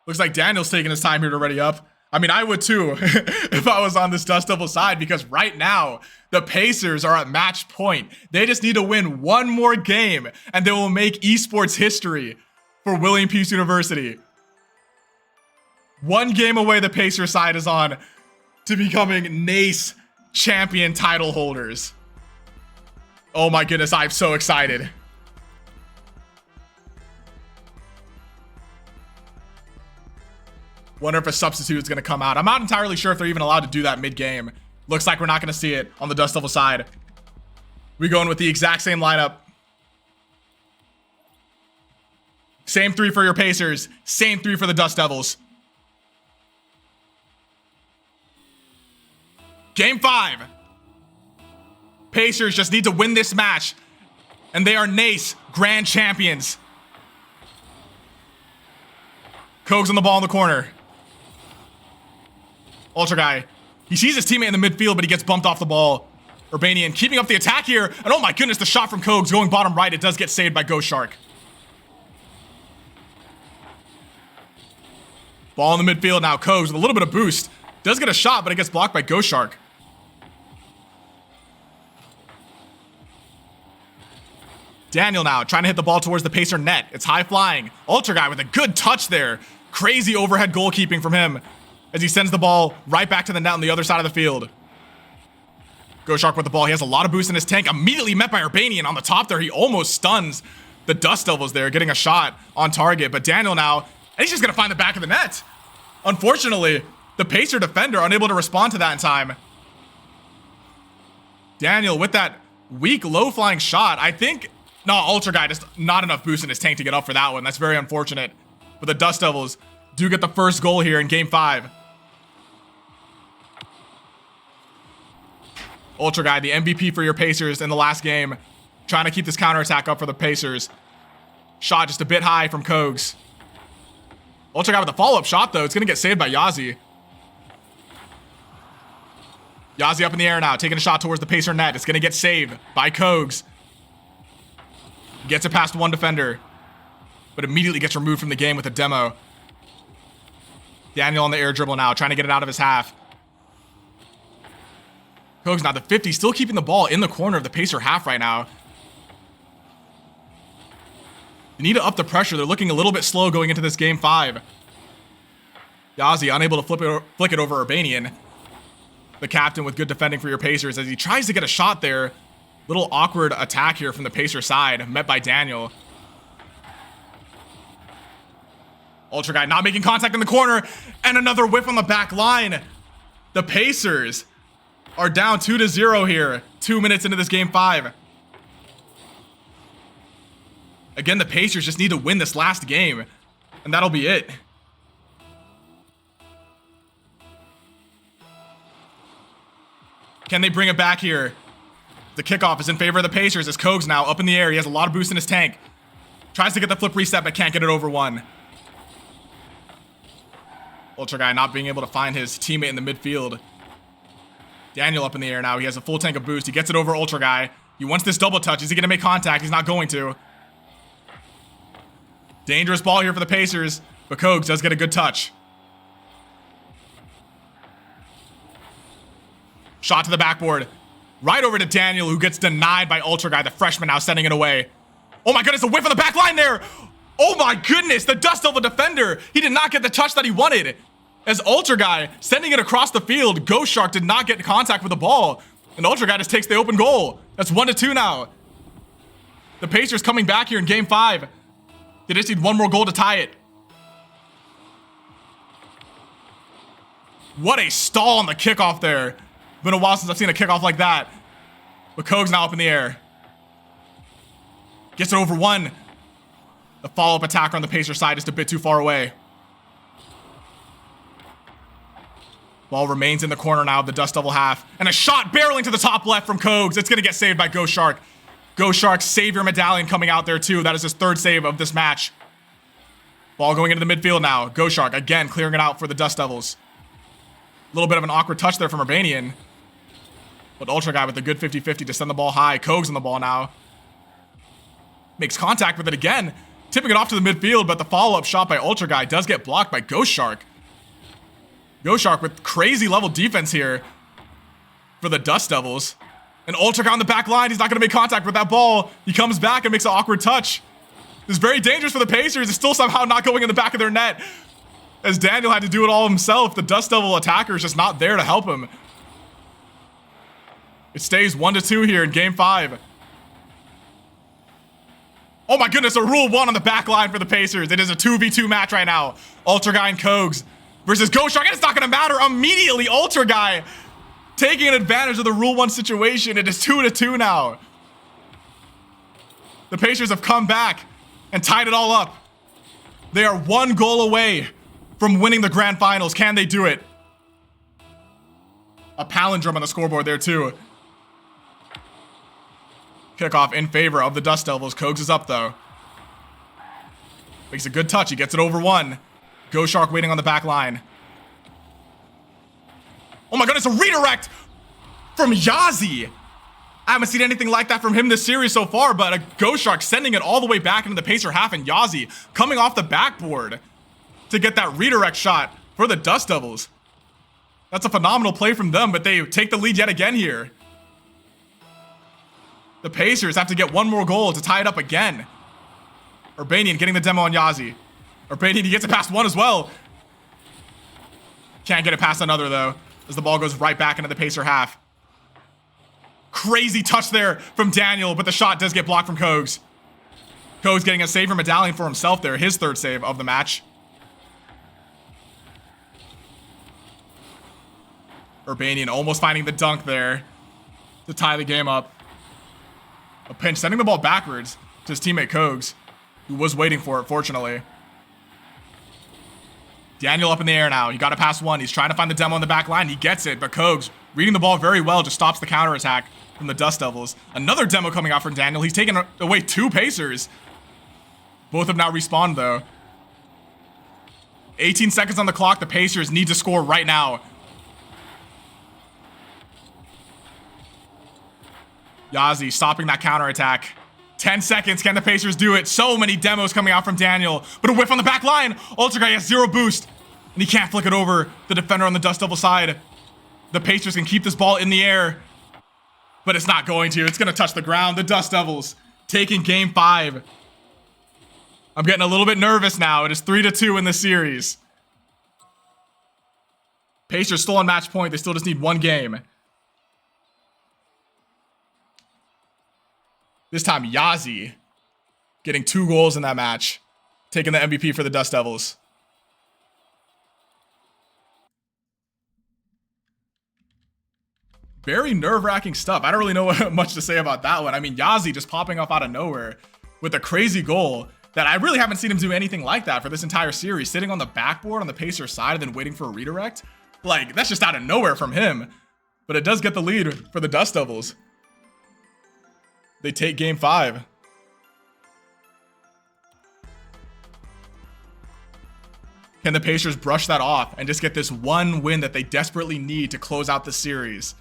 Looks like Daniel's taking his time here to ready up. I mean, I would too if I was on this Dust Devil side, because right now the Pacers are at match point. They just need to win one more game and they will make esports history for William Peace University. One game away the Pacer side is on to becoming NACE champion title holders. Oh my goodness, I'm so excited. Wonder if a substitute is going to come out. I'm not entirely sure if they're even allowed to do that mid-game. Looks like we're not going to see it on the Dust Devil side. We're going with the exact same lineup. Same 3 for your Pacers. Same 3 for the Dust Devils. Game 5. Pacers just need to win this match, and they are NACE grand champions. Kogs on the ball in the corner. Ultra Guy, he sees his teammate in the midfield, but he gets bumped off the ball. Urbanian keeping up the attack here, and oh my goodness, the shot from Kogs going bottom right. It does get saved by Ghost Shark. Ball in the midfield now. Kogs with a little bit of boost. Does get a shot, but it gets blocked by Ghost Shark. Daniel now trying to hit the ball towards the Pacer net. It's high flying. Ultra Guy with a good touch there. Crazy overhead goalkeeping from him as he sends the ball right back to the net on the other side of the field. Ghost Shark with the ball. He has a lot of boost in his tank. Immediately met by Urbanian on the top there. He almost stuns the Dust Devils there, getting a shot on target. But Daniel now, and he's just going to find the back of the net. Unfortunately, the Pacer defender unable to respond to that in time. Daniel with that weak, low-flying shot. I think, no, Ultra Guy just not enough boost in his tank to get up for that one. That's very unfortunate. But the Dust Devils do get the first goal here in Game 5. Ultra Guy, the MVP for your Pacers in the last game. Trying to keep this counterattack up for the Pacers. Shot just a bit high from Kogs. Ultra Guy with a follow-up shot, though. It's going to get saved by Yazi. Yazi up in the air now, taking a shot towards the Pacer net. It's going to get saved by Kogs. Gets it past one defender, but immediately gets removed from the game with a demo. Daniel on the air dribble now, trying to get it out of his half. Kogs now, the 50, still keeping the ball in the corner of the Pacer half right now. They need to up the pressure. They're looking a little bit slow going into this Game 5. Yazi unable to flick it over Urbanian. the captain with good defending for your Pacers as he tries to get a shot there. Little awkward attack here from the Pacers side, met by Daniel. Ultra guy not making contact in the corner, and another whiff on the back line. The Pacers are down 2-0 here, 2 minutes into this game 5. Again, the Pacers just need to win this last game, and that'll be it. Can they bring it back here? The kickoff is in favor of the Pacers as Kogs now up in the air. He has a lot of boost in his tank. Tries to get the flip reset, but can't get it over one. Ultra guy not being able to find his teammate in the midfield. Daniel up in the air now. He has a full tank of boost. He gets it over Ultra guy. He wants this double touch. Is he going to make contact? He's not going to. Dangerous ball here for the Pacers, but Kogs does get a good touch. Shot to the backboard. Right over to Daniel, who gets denied by Ultra guy, the freshman now sending it away. Oh my goodness, a whiff on the back line there. Oh my goodness, the Dust Devil defender. He did not get the touch that he wanted. As Ultra guy sending it across the field, Ghost Shark did not get contact with the ball. And Ultra guy just takes the open goal. That's 1-2 now. The Pacers coming back here in game 5. They just need one more goal to tie it. What a stall on the kickoff there. Been a while since I've seen a kickoff like that. But Kogs now up in the air. Gets it over one. The follow-up attacker on the Pacer side just a bit too far away. Ball remains in the corner now of the Dust Devil half. And a shot barreling to the top left from Kogs. It's going to get saved by Ghost Shark. Ghost Shark's savior medallion coming out there too. That is his 3rd save of this match. Ball going into the midfield now. Ghost Shark again clearing it out for the Dust Devils. A little bit of an awkward touch there from Urbanian. But Ultra guy with a good 50-50 to send the ball high. Kogs on the ball now. Makes contact with it again. Tipping it off to the midfield, but the follow-up shot by Ultra guy does get blocked by Ghost Shark. Ghost Shark with crazy level defense here for the Dust Devils. And Ultra guy on the back line. He's not going to make contact with that ball. He comes back and makes an awkward touch. This is very dangerous for the Pacers. It's still somehow not going in the back of their net. As Daniel had to do it all himself. The Dust Devil attacker is just not there to help him. It stays 1-2 here in game 5. Oh my goodness, a Rule 1 on the back line for the Pacers. It is a 2v2 match right now. Ultra Guy and Kogs versus Ghost Shark. And it's not going to matter. Immediately, Ultra Guy taking advantage of the Rule 1 situation. It is 2-2 now. The Pacers have come back and tied it all up. They are 1 goal away from winning the grand finals. Can they do it? A palindrome on the scoreboard there too. Kickoff in favor of the Dust Devils. Kogs is up though. Makes a good touch. He gets it over one. Ghost Shark waiting on the back line. Oh my goodness, a redirect from Yazi. I haven't seen anything like that from him this series so far, but a Ghost Shark sending it all the way back into the Pacer half, and Yazi coming off the backboard to get that redirect shot for the Dust Devils. That's a phenomenal play from them, but they take the lead yet again here. The Pacers have to get one more goal to tie it up again. Urbanian getting the demo on Yazi. Urbanian, he gets it past one as well. Can't get it past another though, as the ball goes right back into the Pacer half. Crazy touch there from Daniel, but the shot does get blocked from Kogs. Kogs getting a saver medallion for himself there, his 3rd save of the match. Urbanian almost finding the dunk there to tie the game up. A pinch, sending the ball backwards to his teammate Kogs, who was waiting for it, fortunately. Daniel up in the air now. He got it past one. He's trying to find the demo on the back line. He gets it, but Kogs, reading the ball very well, just stops the counterattack from the Dust Devils. Another demo coming out from Daniel. He's taken away 2 Pacers. Both have now respawned, though. 18 seconds on the clock. The Pacers need to score right now. Yazi stopping that counterattack. 10 seconds. Can the Pacers do it? So many demos coming out from Daniel. But a whiff on the back line. Ultra Guy has 0 boost. And he can't flick it over the defender on the Dust Devil side. The Pacers can keep this ball in the air. But it's not going to. It's going to touch the ground. The Dust Devils taking game 5. I'm getting a little bit nervous now. It is 3-2 in this series. Pacers still on match point. They still just need one game. This time, Yazzie getting 2 goals in that match, taking the MVP for the Dust Devils. Very nerve-wracking stuff. I don't really know much to say about that one. I mean, Yazzie just popping up out of nowhere with a crazy goal that I really haven't seen him do anything like that for this entire series. Sitting on the backboard on the Pacers side and then waiting for a redirect. Like, that's just out of nowhere from him. But it does get the lead for the Dust Devils. They take game 5. Can the Pacers brush that off and just get this one win that they desperately need to close out the series?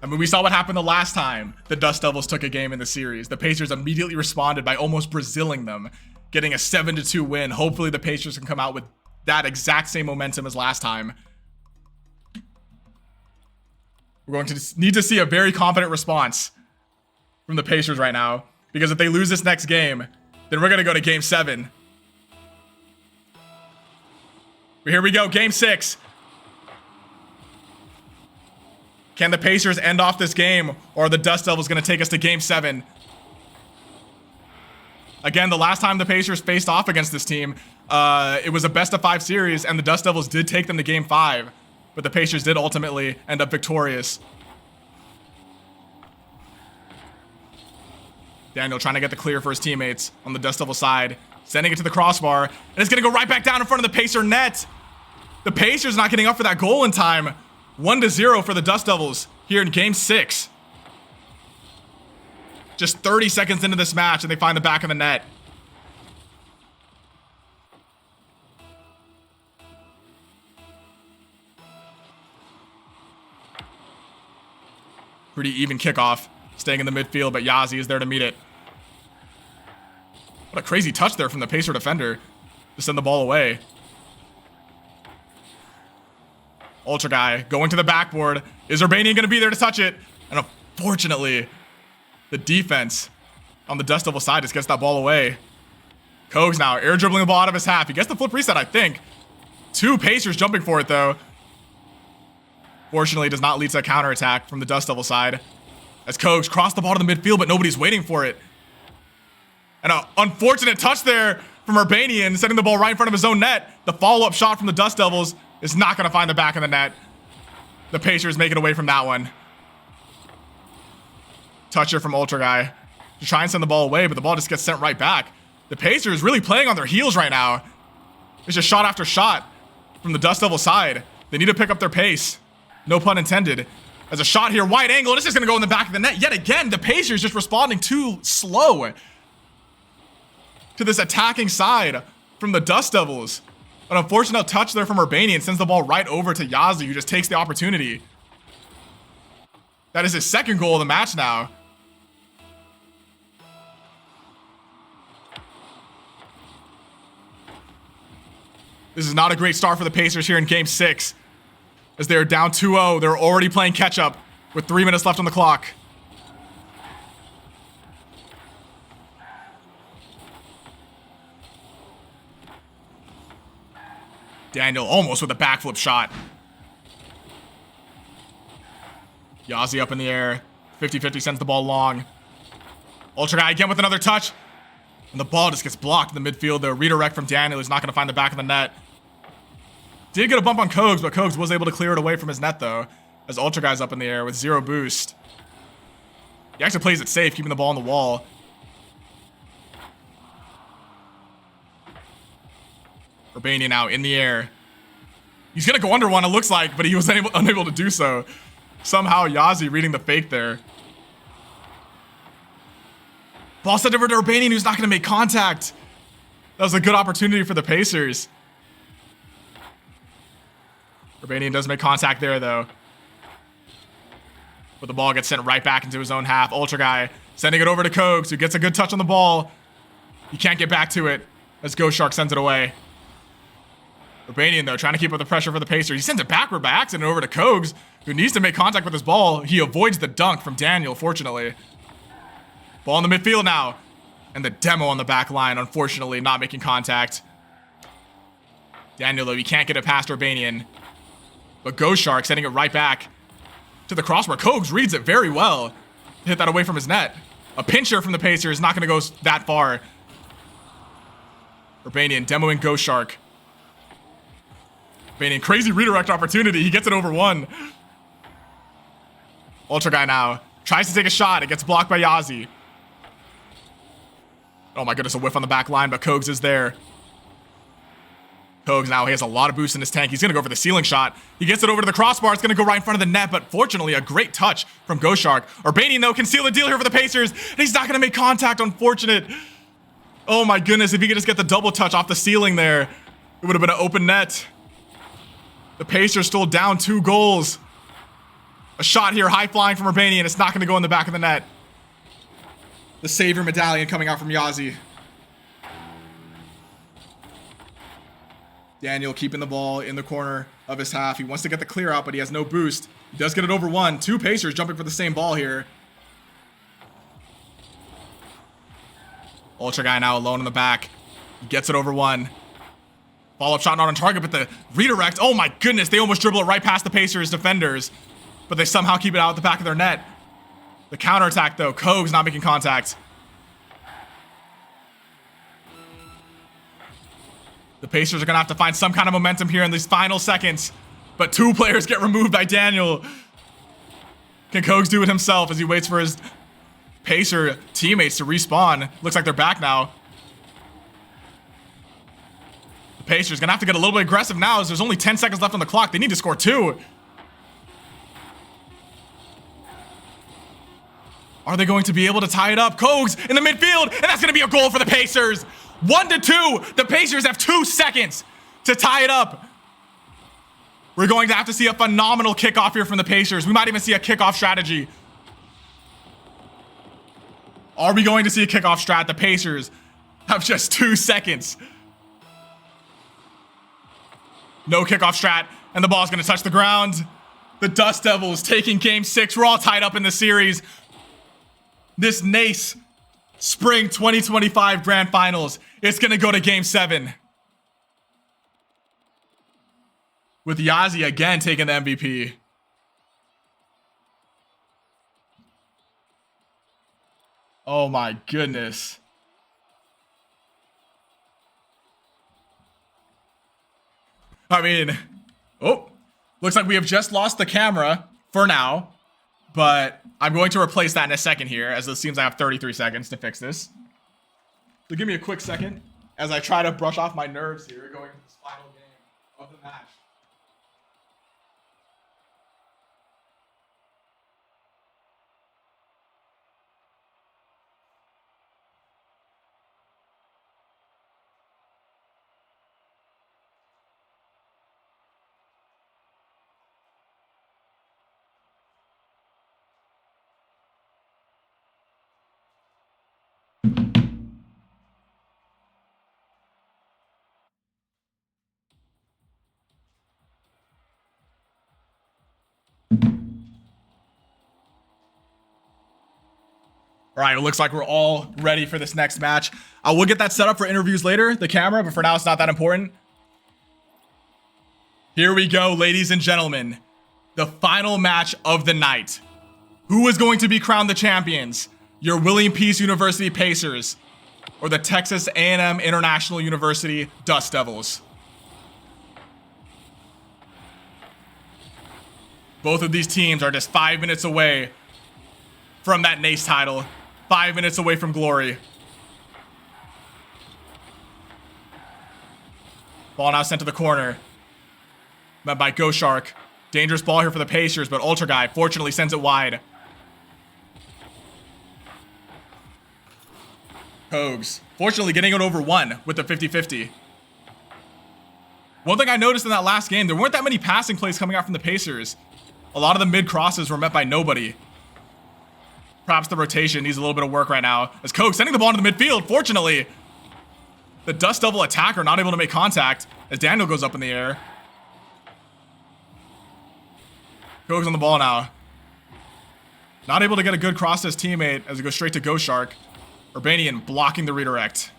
I mean, we saw what happened the last time the Dust Devils took a game in the series. The Pacers immediately responded by almost Braziling them, getting a 7-2 win. Hopefully the Pacers can come out with that exact same momentum as last time. We're going to need to see a very confident response from the Pacers right now, because if they lose this next game, then we're going to go to game 7. Here we go, game 6. Can the Pacers end off this game, or are the Dust Devils going to take us to game 7? Again, the last time the Pacers faced off against this team, it was a best-of-5 series, and the Dust Devils did take them to game 5, but the Pacers did ultimately end up victorious. Daniel trying to get the clear for his teammates on the Dust Devil side, sending it to the crossbar, and it's going to go right back down in front of the Pacer net. The Pacers not getting up for that goal in time. 1-0 for the Dust Devils here in game 6. Just 30 seconds into this match and they find the back of the net. Pretty even kickoff, staying in the midfield, but Yazzie is there to meet it. What a crazy touch there from the Pacer defender to send the ball away. Ultra guy going to the backboard. Is Urbanian going to be there to touch it? And unfortunately, the defense on the Dust Devil side just gets that ball away. Kogs now air dribbling the ball out of his half. He gets the flip reset, I think. 2 Pacers jumping for it, though. Fortunately, does not lead to a counterattack from the Dust Devil side, as Kogs crossed the ball to the midfield, but nobody's waiting for it. And an unfortunate touch there from Urbanian, sending the ball right in front of his own net. The follow-up shot from the Dust Devils is not going to find the back of the net. The Pacers make it away from that one. Toucher from Ultra Guy to try and send the ball away, but the ball just gets sent right back. The Pacers really playing on their heels right now. It's just shot after shot from the Dust Devil side. They need to pick up their pace. No pun intended. As a shot here, wide angle, and it's just going to go in the back of the net. Yet again, the Pacers just responding too slow to this attacking side from the Dust Devils. An unfortunate touch there from Urbanian sends the ball right over to Yazzie, who just takes the opportunity. That is his 2nd goal of the match now. This is not a great start for the Pacers here in game 6. As they are down 2-0, they're already playing catch-up with 3 minutes left on the clock. Daniel almost with a backflip shot. Yazzie up in the air. 50-50 sends the ball long. Ultra guy again with another touch. And the ball just gets blocked in the midfield. The redirect from Daniel is not going to find the back of the net. Did get a bump on Kogs, but Kogs was able to clear it away from his net, though, as Ultra guy's up in the air with 0 boost. He actually plays it safe, keeping the ball on the wall. Urbanian now in the air. He's going to go under one, it looks like, but he was unable to do so. Somehow, Yazzie reading the fake there. Ball sent over to Urbanian, who's not going to make contact. That was a good opportunity for the Pacers. Urbanian does make contact there, though. But the ball gets sent right back into his own half. Ultra guy sending it over to Kogs, who gets a good touch on the ball. He can't get back to it as Ghost Shark sends it away. Urbanian, though, trying to keep up the pressure for the Pacers. He sends it backward by accident over to Kogs, who needs to make contact with his ball. He avoids the dunk from Daniel, fortunately. Ball in the midfield now. And the demo on the back line, unfortunately, not making contact. Daniel, though, he can't get it past Urbanian. But Ghost Shark sending it right back to the crossbar. Kogs reads it very well. Hit that away from his net. A pincher from the Pacers, not going to go that far. Urbanian demoing Ghost Shark. Urbanian, crazy redirect opportunity. He gets it over one. Ultra Guy now tries to take a shot. It gets blocked by Yazi. Oh my goodness, a whiff on the back line, but Kogs is there. Kogs now, he has a lot of boost in his tank. He's going to go for the ceiling shot. He gets it over to the crossbar. It's going to go right in front of the net, but fortunately, a great touch from Ghost Shark. Urbanian, though, can seal the deal here for the Pacers, and he's not going to make contact. Unfortunate. Oh my goodness, if he could just get the double touch off the ceiling there, it would have been an open net. The Pacers still down 2 goals. A shot here, high flying from Urbanian. It's not going to go in the back of the net. The Savior Medallion coming out from Yazi. Daniel keeping the ball in the corner of his half. He wants to get the clear out, but he has no boost. He does get it over one. 2 Pacers jumping for the same ball here. Ultra Guy now alone in the back. He gets it over one. Follow-up shot not on target, but the redirect. Oh my goodness, they almost dribble it right past the Pacers defenders, but they somehow keep it out at the back of their net. The counterattack, though. Kogs not making contact. The Pacers are going to have to find some kind of momentum here in these final seconds. But 2 players get removed by Daniel. Can Kogs do it himself as he waits for his Pacer teammates to respawn? Looks like they're back now. The Pacers going to have to get a little bit aggressive now as there's only 10 seconds left on the clock. They need to score 2. Are they going to be able to tie it up? Kogs in the midfield, and that's going to be a goal for the Pacers. 1-2. The Pacers have 2 seconds to tie it up. We're going to have to see a phenomenal kickoff here from the Pacers. We might even see a kickoff strategy. Are we going to see a kickoff strat? The Pacers have just 2 seconds. No kickoff strat, and the ball's going to touch the ground. The Dust Devils taking game 6. We're all tied up in the series. This NACE Spring 2025 Grand Finals, it's going to go to game 7. With Yazi again taking the MVP. Oh my goodness. I mean, oh, looks like we have just lost the camera for now, but I'm going to replace that in a second here, as it seems I have 33 seconds to fix this. So give me a quick second as I try to brush off my nerves here going into this final game of the match. All right, it looks like we're all ready for this next match. I will get that set up for interviews later, the camera, but for now it's not that important. Here we go, ladies and gentlemen. The final match of the night. Who is going to be crowned the champions? Your William Peace University Pacers or the Texas A&M International University Dust Devils? Both of these teams are just 5 minutes away from that NACE title. 5 minutes away from glory. Ball now sent to the corner. Met by Ghost Shark. Dangerous ball here for the Pacers, but Ultra Guy fortunately sends it wide. Kogs fortunately getting it over one with the 50-50. One thing I noticed in that last game, there weren't that many passing plays coming out from the Pacers. A lot of the mid crosses were met by nobody. Perhaps the rotation needs a little bit of work right now. As Kogs sending the ball into the midfield, fortunately. The Dust Devil attacker not able to make contact as Daniel goes up in the air. Kogs on the ball now. Not able to get a good cross to his teammate as he goes straight to Ghost Shark. Urbanian blocking the redirect.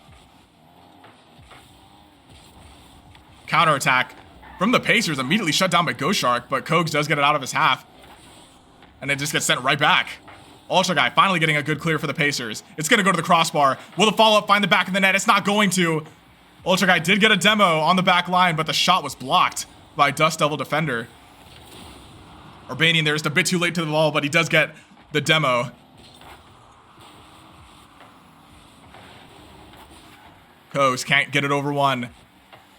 counterattack from the Pacers, immediately shut down by Ghost Shark, but Kogs does get it out of his half. And it just gets sent right back. Ultra Guy finally getting a good clear for the Pacers. It's going to go to the crossbar. Will the follow-up find the back of the net? It's not going to. Ultra Guy did get a demo on the back line, but the shot was blocked by Dust Devil defender. Urbanian there is a bit too late to the ball, but he does get the demo. Kogs can't get it over one.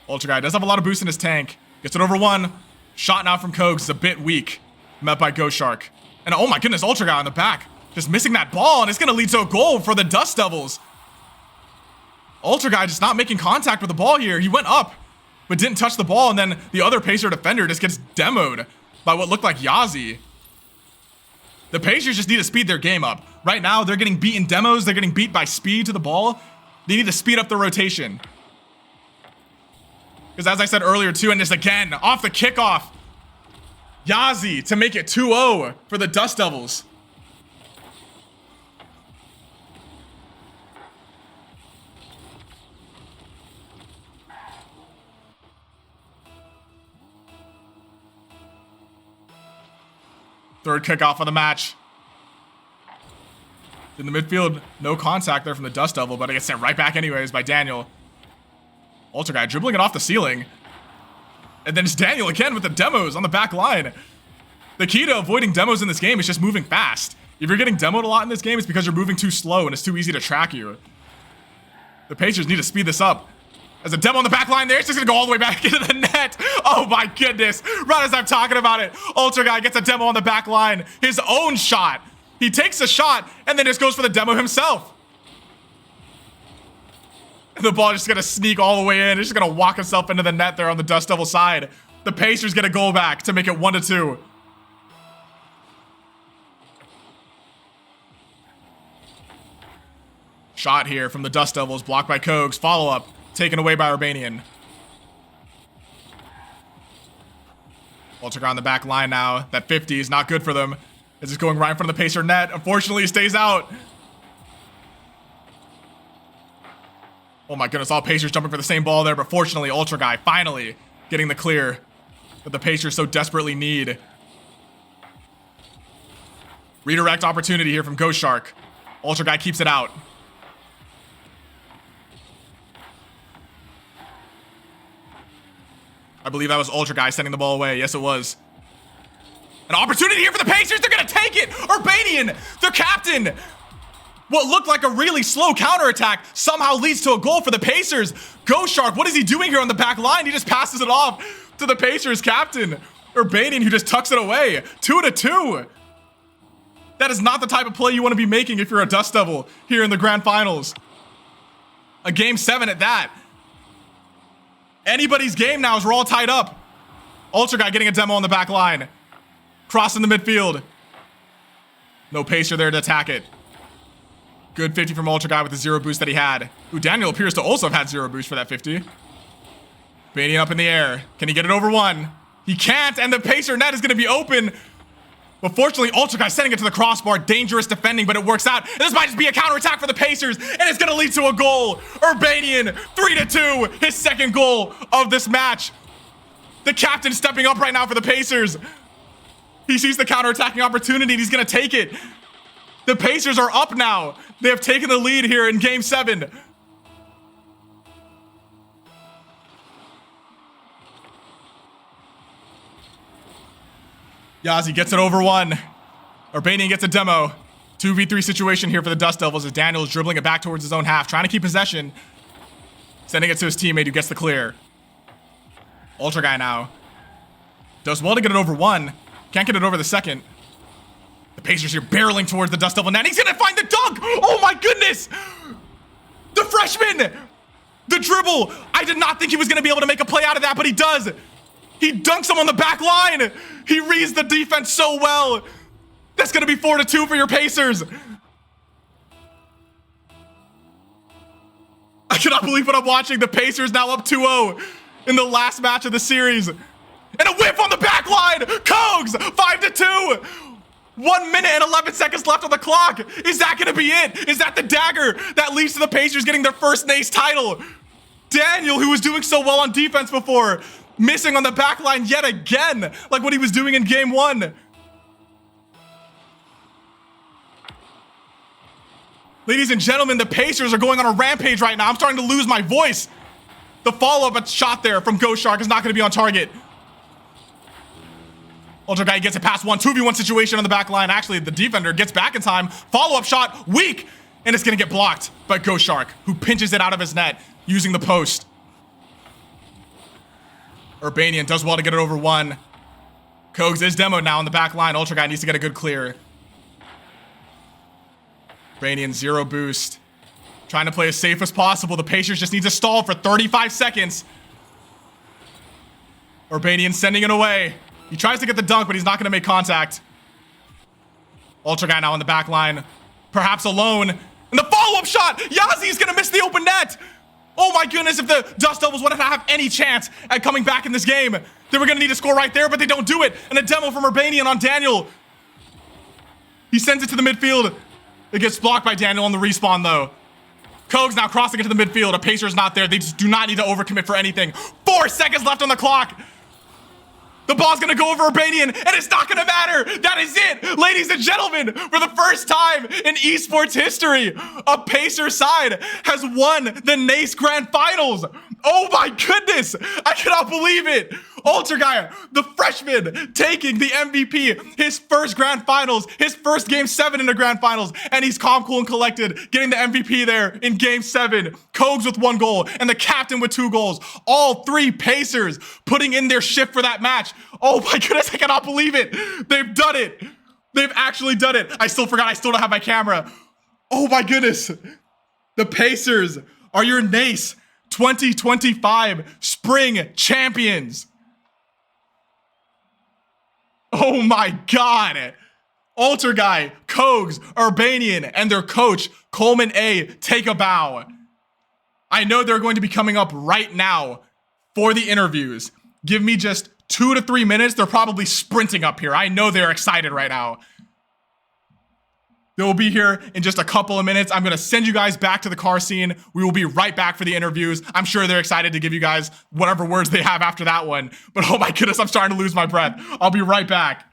Ultra Guy does have a lot of boost in his tank. Gets it over one. Shot now from Kogs is a bit weak. Met by Ghost Shark. And oh my goodness, Ultra Guy on the back. Just missing that ball, and it's going to lead to a goal for the Dust Devils. Ultra Guy just not making contact with the ball here. He went up, but didn't touch the ball, and then the other Pacer defender just gets demoed by what looked like Yazi. The Pacers just need to speed their game up. Right now, they're getting beat in demos. They're getting beat by speed to the ball. They need to speed up the rotation. Because as I said earlier too, and this again, off the kickoff, Yazi to make it 2-0 for the Dust Devils. Third kickoff of the match. In the midfield, no contact there from the Dust Devil, but it gets sent right back anyways by Daniel. Ultra Guy dribbling it off the ceiling. And then it's Daniel again with the demos on the back line. The key to avoiding demos in this game is just moving fast. If you're getting demoed a lot in this game, it's because you're moving too slow and it's too easy to track you. The Pacers need to speed this up. As a demo on the back line there, it's just gonna go all the way back into the net. Oh my goodness. Right as I'm talking about it, Ultra Guy gets a demo on the back line. His own shot. He takes a shot and then just goes for the demo himself. And the ball just gonna sneak all the way in. He's just gonna walk himself into the net there on the Dust Devil side. The Pacers get a goal back to make it 1-2. Shot here from the Dust Devils, blocked by Kogs. Follow-up, taken away by Urbanian. Ultra Guy on the back line now. That 50 is not good for them. It's just going right in front of the Pacer net. Unfortunately, he stays out. Oh my goodness, all Pacers jumping for the same ball there, but fortunately, Ultra Guy finally getting the clear that the Pacers so desperately need. Redirect opportunity here from Ghost Shark. Ultra Guy keeps it out. I believe that was Ultra Guy sending the ball away. Yes, it was. An opportunity here for the Pacers. They're going to take it. Urbanian, their captain. What looked like a really slow counterattack somehow leads to a goal for the Pacers. Ghost Shark, what is he doing here on the back line? He just passes it off to the Pacers captain, Urbanian, who just tucks it away. 2-2. That is not the type of play you want to be making if you're a Dust Devil here in the grand finals. A game 7 at that. Anybody's game now as we're all tied up. Ultra Guy getting a demo on the back line. Crossing the midfield. No Pacer there to attack it. Good 50 from Ultra Guy with the 0 boost that he had. Ooh, Daniel appears to also have had 0 boost for that 50. Baiting up in the air. Can he get it over one? He can't, and the Pacer net is going to be open. But fortunately, Ultra Guy sending it to the crossbar. Dangerous defending, but it works out. And this might just be a counterattack for the Pacers, and it's going to lead to a goal. Urbanian, 3-2, his second goal of this match. The captain stepping up right now for the Pacers. He sees the counterattacking opportunity, and he's going to take it. The Pacers are up now. They have taken the lead here in Game 7. Yazi gets it over one. Urbanian gets a demo. 2v3 situation here for the Dust Devils as Daniel is dribbling it back towards his own half, trying to keep possession. Sending it to his teammate who gets the clear. Ultra Guy now. Does well to get it over one. Can't get it over the second. The Pacers here barreling towards the Dust Devil net. He's gonna find the dunk! Oh my goodness! The freshman! The dribble! I did not think he was gonna be able to make a play out of that, but he does! He dunks him on the back line! He reads the defense so well! That's gonna be 4-2 for your Pacers! I cannot believe what I'm watching. The Pacers now up 2-0 in the last match of the series. And a whiff on the back line! Kogs! 5-2! 1 minute and 11 seconds left on the clock. Is that gonna be it? Is that the dagger that leads to the Pacers getting their first NACE title? Daniel, who was doing so well on defense before, missing on the back line yet again, like what he was doing in game 1. Ladies and gentlemen, the Pacers are going on a rampage right now. I'm starting to lose my voice. The follow-up shot there from Ghost Shark is not going to be on target. Ultra Guy gets it past 2v1 situation on the back line. Actually, the defender gets back in time. Follow-up shot, weak, and it's going to get blocked by Ghost Shark, who pinches it out of his net using the post. Urbanian does well to get it over 1. Kogs is demoed now on the back line. Ultra Guy needs to get a good clear. Urbanian 0 boost. Trying to play as safe as possible. The Pacers just need to stall for 35 seconds. Urbanian sending it away. He tries to get the dunk, but he's not going to make contact. Ultra Guy now on the back line. Perhaps alone. And the follow-up shot! Yazi's going to miss the open net! Oh my goodness, if the Dust Devils wouldn't have any chance at coming back in this game, they were going to need to score right there, but they don't do it. And a demo from Urbanian on Daniel. He sends it to the midfield. It gets blocked by Daniel on the respawn, though. Kogs now crossing it to the midfield. A Pacer's not there. They just do not need to overcommit for anything. 4 seconds left on the clock. The ball's gonna go over Urbanian, and it's not gonna matter. That is it, ladies and gentlemen. For the first time in esports history, a Pacer side has won the NACE Grand Finals. Oh my goodness, I cannot believe it. Ultra Guy, the freshman, taking the MVP, his first Grand Finals, his first Game 7 in the Grand Finals, and he's calm, cool, and collected, getting the MVP there in Game 7. Kogs with 1 goal, and the captain with 2 goals. All 3 Pacers putting in their shift for that match. Oh my goodness, I cannot believe it. They've done it. They've actually done it. I still forgot I still don't have my camera. Oh my goodness. The Pacers are your NACE 2025 Spring Champions. Oh my God. Ultra Guy, Kogs, Urbanian, and their coach, Coleman A, take a bow. I know they're going to be coming up right now for the interviews. Give me just 2 to 3 minutes. They're probably sprinting up here. I know they're excited right now. They will be here in just a couple of minutes. I'm going to send you guys back to the car scene. We will be right back for the interviews. I'm sure they're excited to give you guys whatever words they have after that one. But oh my goodness, I'm starting to lose my breath. I'll be right back.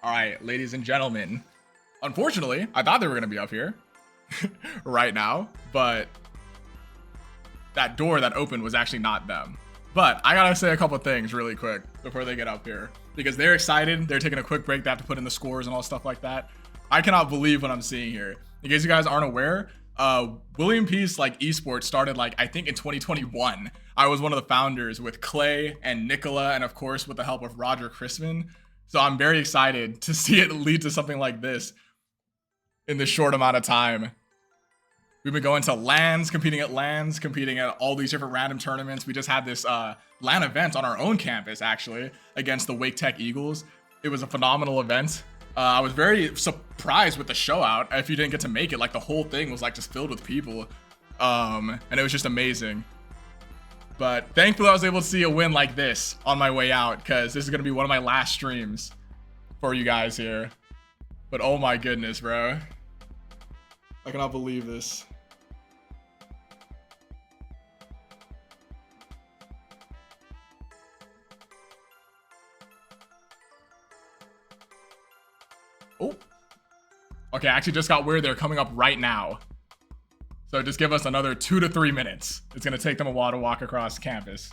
All right, ladies and gentlemen. Unfortunately, I thought they were going to be up here right now, but that door that opened was actually not them. But I gotta say a couple things really quick before they get up here, because they're excited. They're taking a quick break. They have to put in the scores and all stuff like that. I cannot believe what I'm seeing here. In case you guys aren't aware, William Peace esports started I think in 2021. I was one of the founders with Clay and Nicola, and of course with the help of Roger Crispin. So I'm very excited to see it lead to something like this in this short amount of time. We've been going to LANs, competing at all these different random tournaments. We just had this LAN event on our own campus, actually, against the Wake Tech Eagles. It was a phenomenal event. I was very surprised with the show out. If you didn't get to make it, the whole thing was just filled with people. And it was just amazing. But thankfully, I was able to see a win like this on my way out, because this is going to be one of my last streams for you guys here. But oh my goodness, bro. I cannot believe this. Oh. Okay, I actually just got where they're coming up right now. So just give us another 2 to 3 minutes. It's going to take them a while to walk across campus.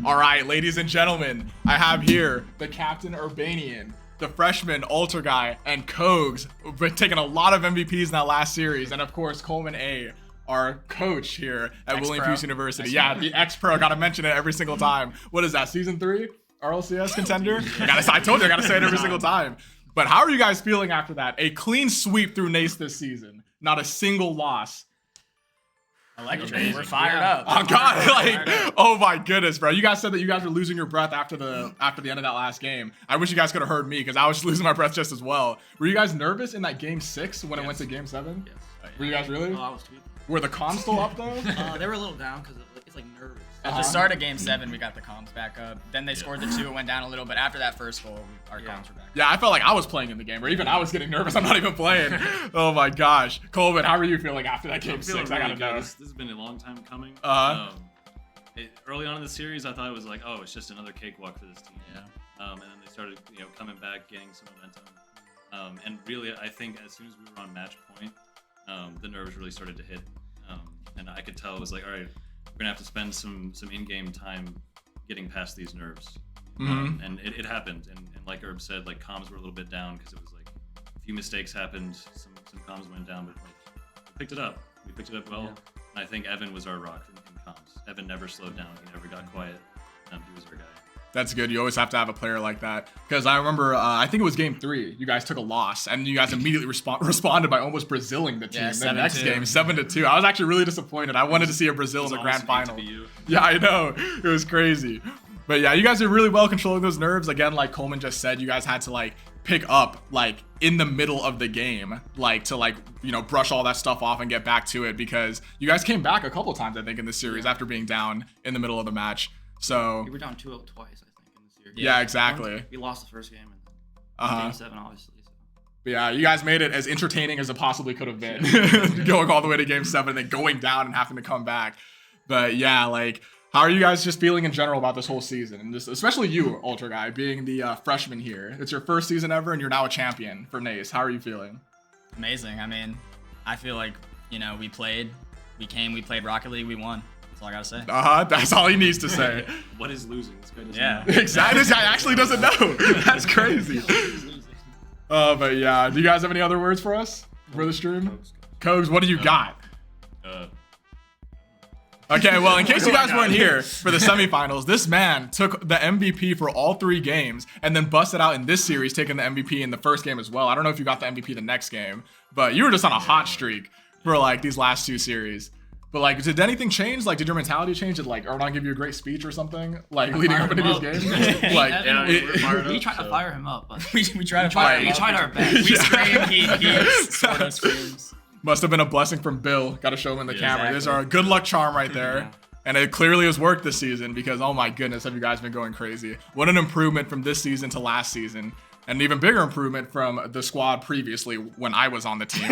All right, ladies and gentlemen, I have here the Captain Urbanian, the freshman Ultra Guy, and Kogs. We've taken a lot of MVPs in that last series, and of course Coleman A, our coach here at William Peace University. Yeah, the ex-pro. Got to mention it every single time. What is that? Season 3 RLCS contender? I told you I got to say it every single time. But how are you guys feeling after that? A clean sweep through NACE this season. Not a single loss. Electric. We're fired up. Oh God! Oh my goodness, bro! You guys said that you guys were losing your breath after the end of that last game. I wish you guys could have heard me because I was losing my breath just as well. Were you guys nervous in that game 6 when it went to game 7? Yes. Were you guys really? Oh, I was tweaking. Were the comms still up though? They were a little down because it's like nervous. At the start of game 7, we got the comms back up. Then they scored the 2, it went down a little, but after that first goal, our comms were back up. Yeah, I felt like I was playing in the game, or even I was getting nervous. I'm not even playing. Oh my gosh, Coleman, how are you feeling after that game 6? I gotta know. This has been a long time coming. Early on in the series, I thought it was like, oh, it's just another cakewalk for this team. Yeah. And then they started, coming back, gaining some momentum. And really, I think as soon as we were on match point, the nerves really started to hit. And I could tell it was like, all right, we're gonna have to spend some in-game time getting past these nerves. And it happened. And like Herb said, like comms were a little bit down because it was like a few mistakes happened, some comms went down, but like we picked it up. We picked it up well. And I think Evan was our rock in comms. Evan never slowed down. He never got quiet. He was our guy. That's good. You always have to have a player like that. Because I remember, I think it was game 3. You guys took a loss, and you guys immediately responded by almost Braziling the team. Yeah, the next game, 7-2. I was actually really disappointed. I wanted to see a Brazil in the grand final. Yeah, I know. It was crazy. But yeah, you guys did really well controlling those nerves. Again, like Coleman just said, you guys had to like pick up like in the middle of the game, like to like, brush all that stuff off and get back to it, because you guys came back a couple times, I think, in this series after being down in the middle of the match. So we were down 2-0 twice, I think, in this series. Yeah, exactly. We lost the first game and game 7, obviously. So. But yeah, you guys made it as entertaining as it possibly could have been, going all the way to game 7 and then going down and having to come back. But yeah, like, how are you guys just feeling in general about this whole season? And just, especially you, Ultra Guy, being the freshman here. It's your first season ever, and you're now a champion for NACE. How are you feeling? Amazing. I mean, I feel like, we played Rocket League, we won. That's all I gotta say. That's all he needs to say. What is losing? This guy doesn't know. Exactly. This guy actually doesn't know. That's crazy. But yeah, do you guys have any other words for us for the stream? Kogs, what do you got? Okay, well, in case you guys weren't here for the semifinals, this man took the MVP for all 3 games and then busted out in this series, taking the MVP in the first game as well. I don't know if you got the MVP the next game, but you were just on a hot streak for like these last 2 series. But like, did anything change? Like, did your mentality change? Did like Erdogan give you a great speech or something? Like leading up into these games? Like, we tried to fire him up, but we tried to fire him up. We tried our best. We screamed, he sort of screams. Must have been a blessing from Bill. Got to show him in the camera. Exactly. There's our good luck charm right there. And it clearly has worked this season because, oh my goodness, have you guys been going crazy. What an improvement from this season to last season. And an even bigger improvement from the squad previously when I was on the team.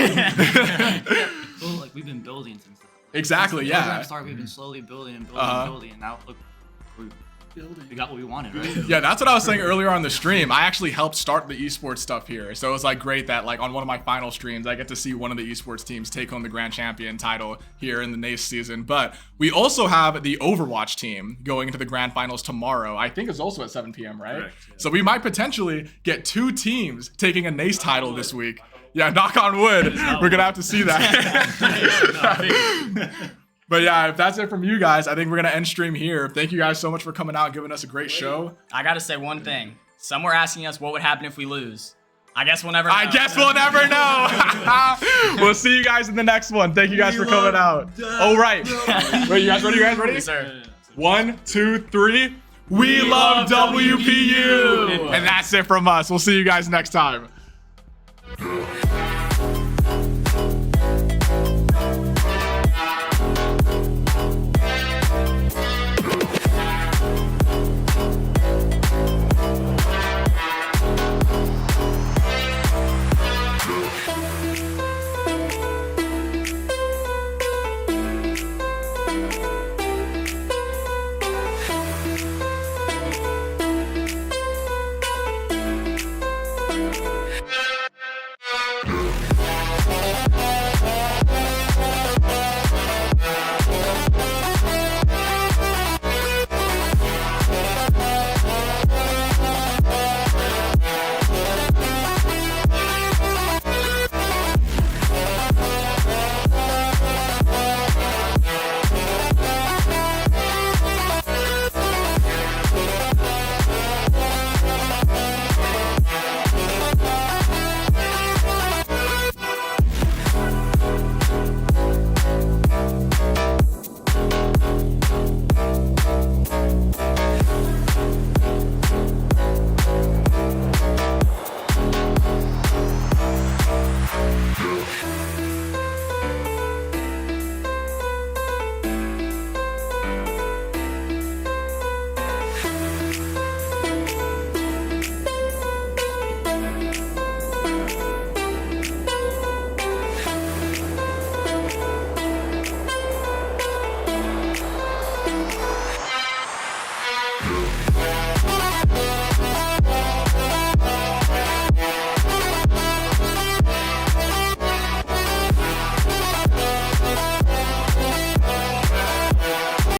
Well, like we've been building since then. Exactly, yeah. We've been slowly building and building, and now look, we got what we wanted, right? Yeah, that's what I was saying earlier on the stream. I actually helped start the esports stuff here. So it's like great that like on one of my final streams, I get to see one of the esports teams take home the grand champion title here in the NACE season. But we also have the Overwatch team going into the grand finals tomorrow. I think it's also at 7 p.m., right? Correct, yeah. So we might potentially get 2 teams taking a NACE title this week. Yeah, knock on wood. We're going to have to see that. But yeah, if that's it from you guys, I think we're going to end stream here. Thank you guys so much for coming out and giving us a great show. I got to say one thing. Some were asking us what would happen if we lose. I guess we'll never know. I guess we'll never know. We'll see you guys in the next one. Thank you guys for coming out. Oh, right. Wait, you guys ready? Yes, sir. 1, 2, 3. We love WPU. And that's it from us. We'll see you guys next time.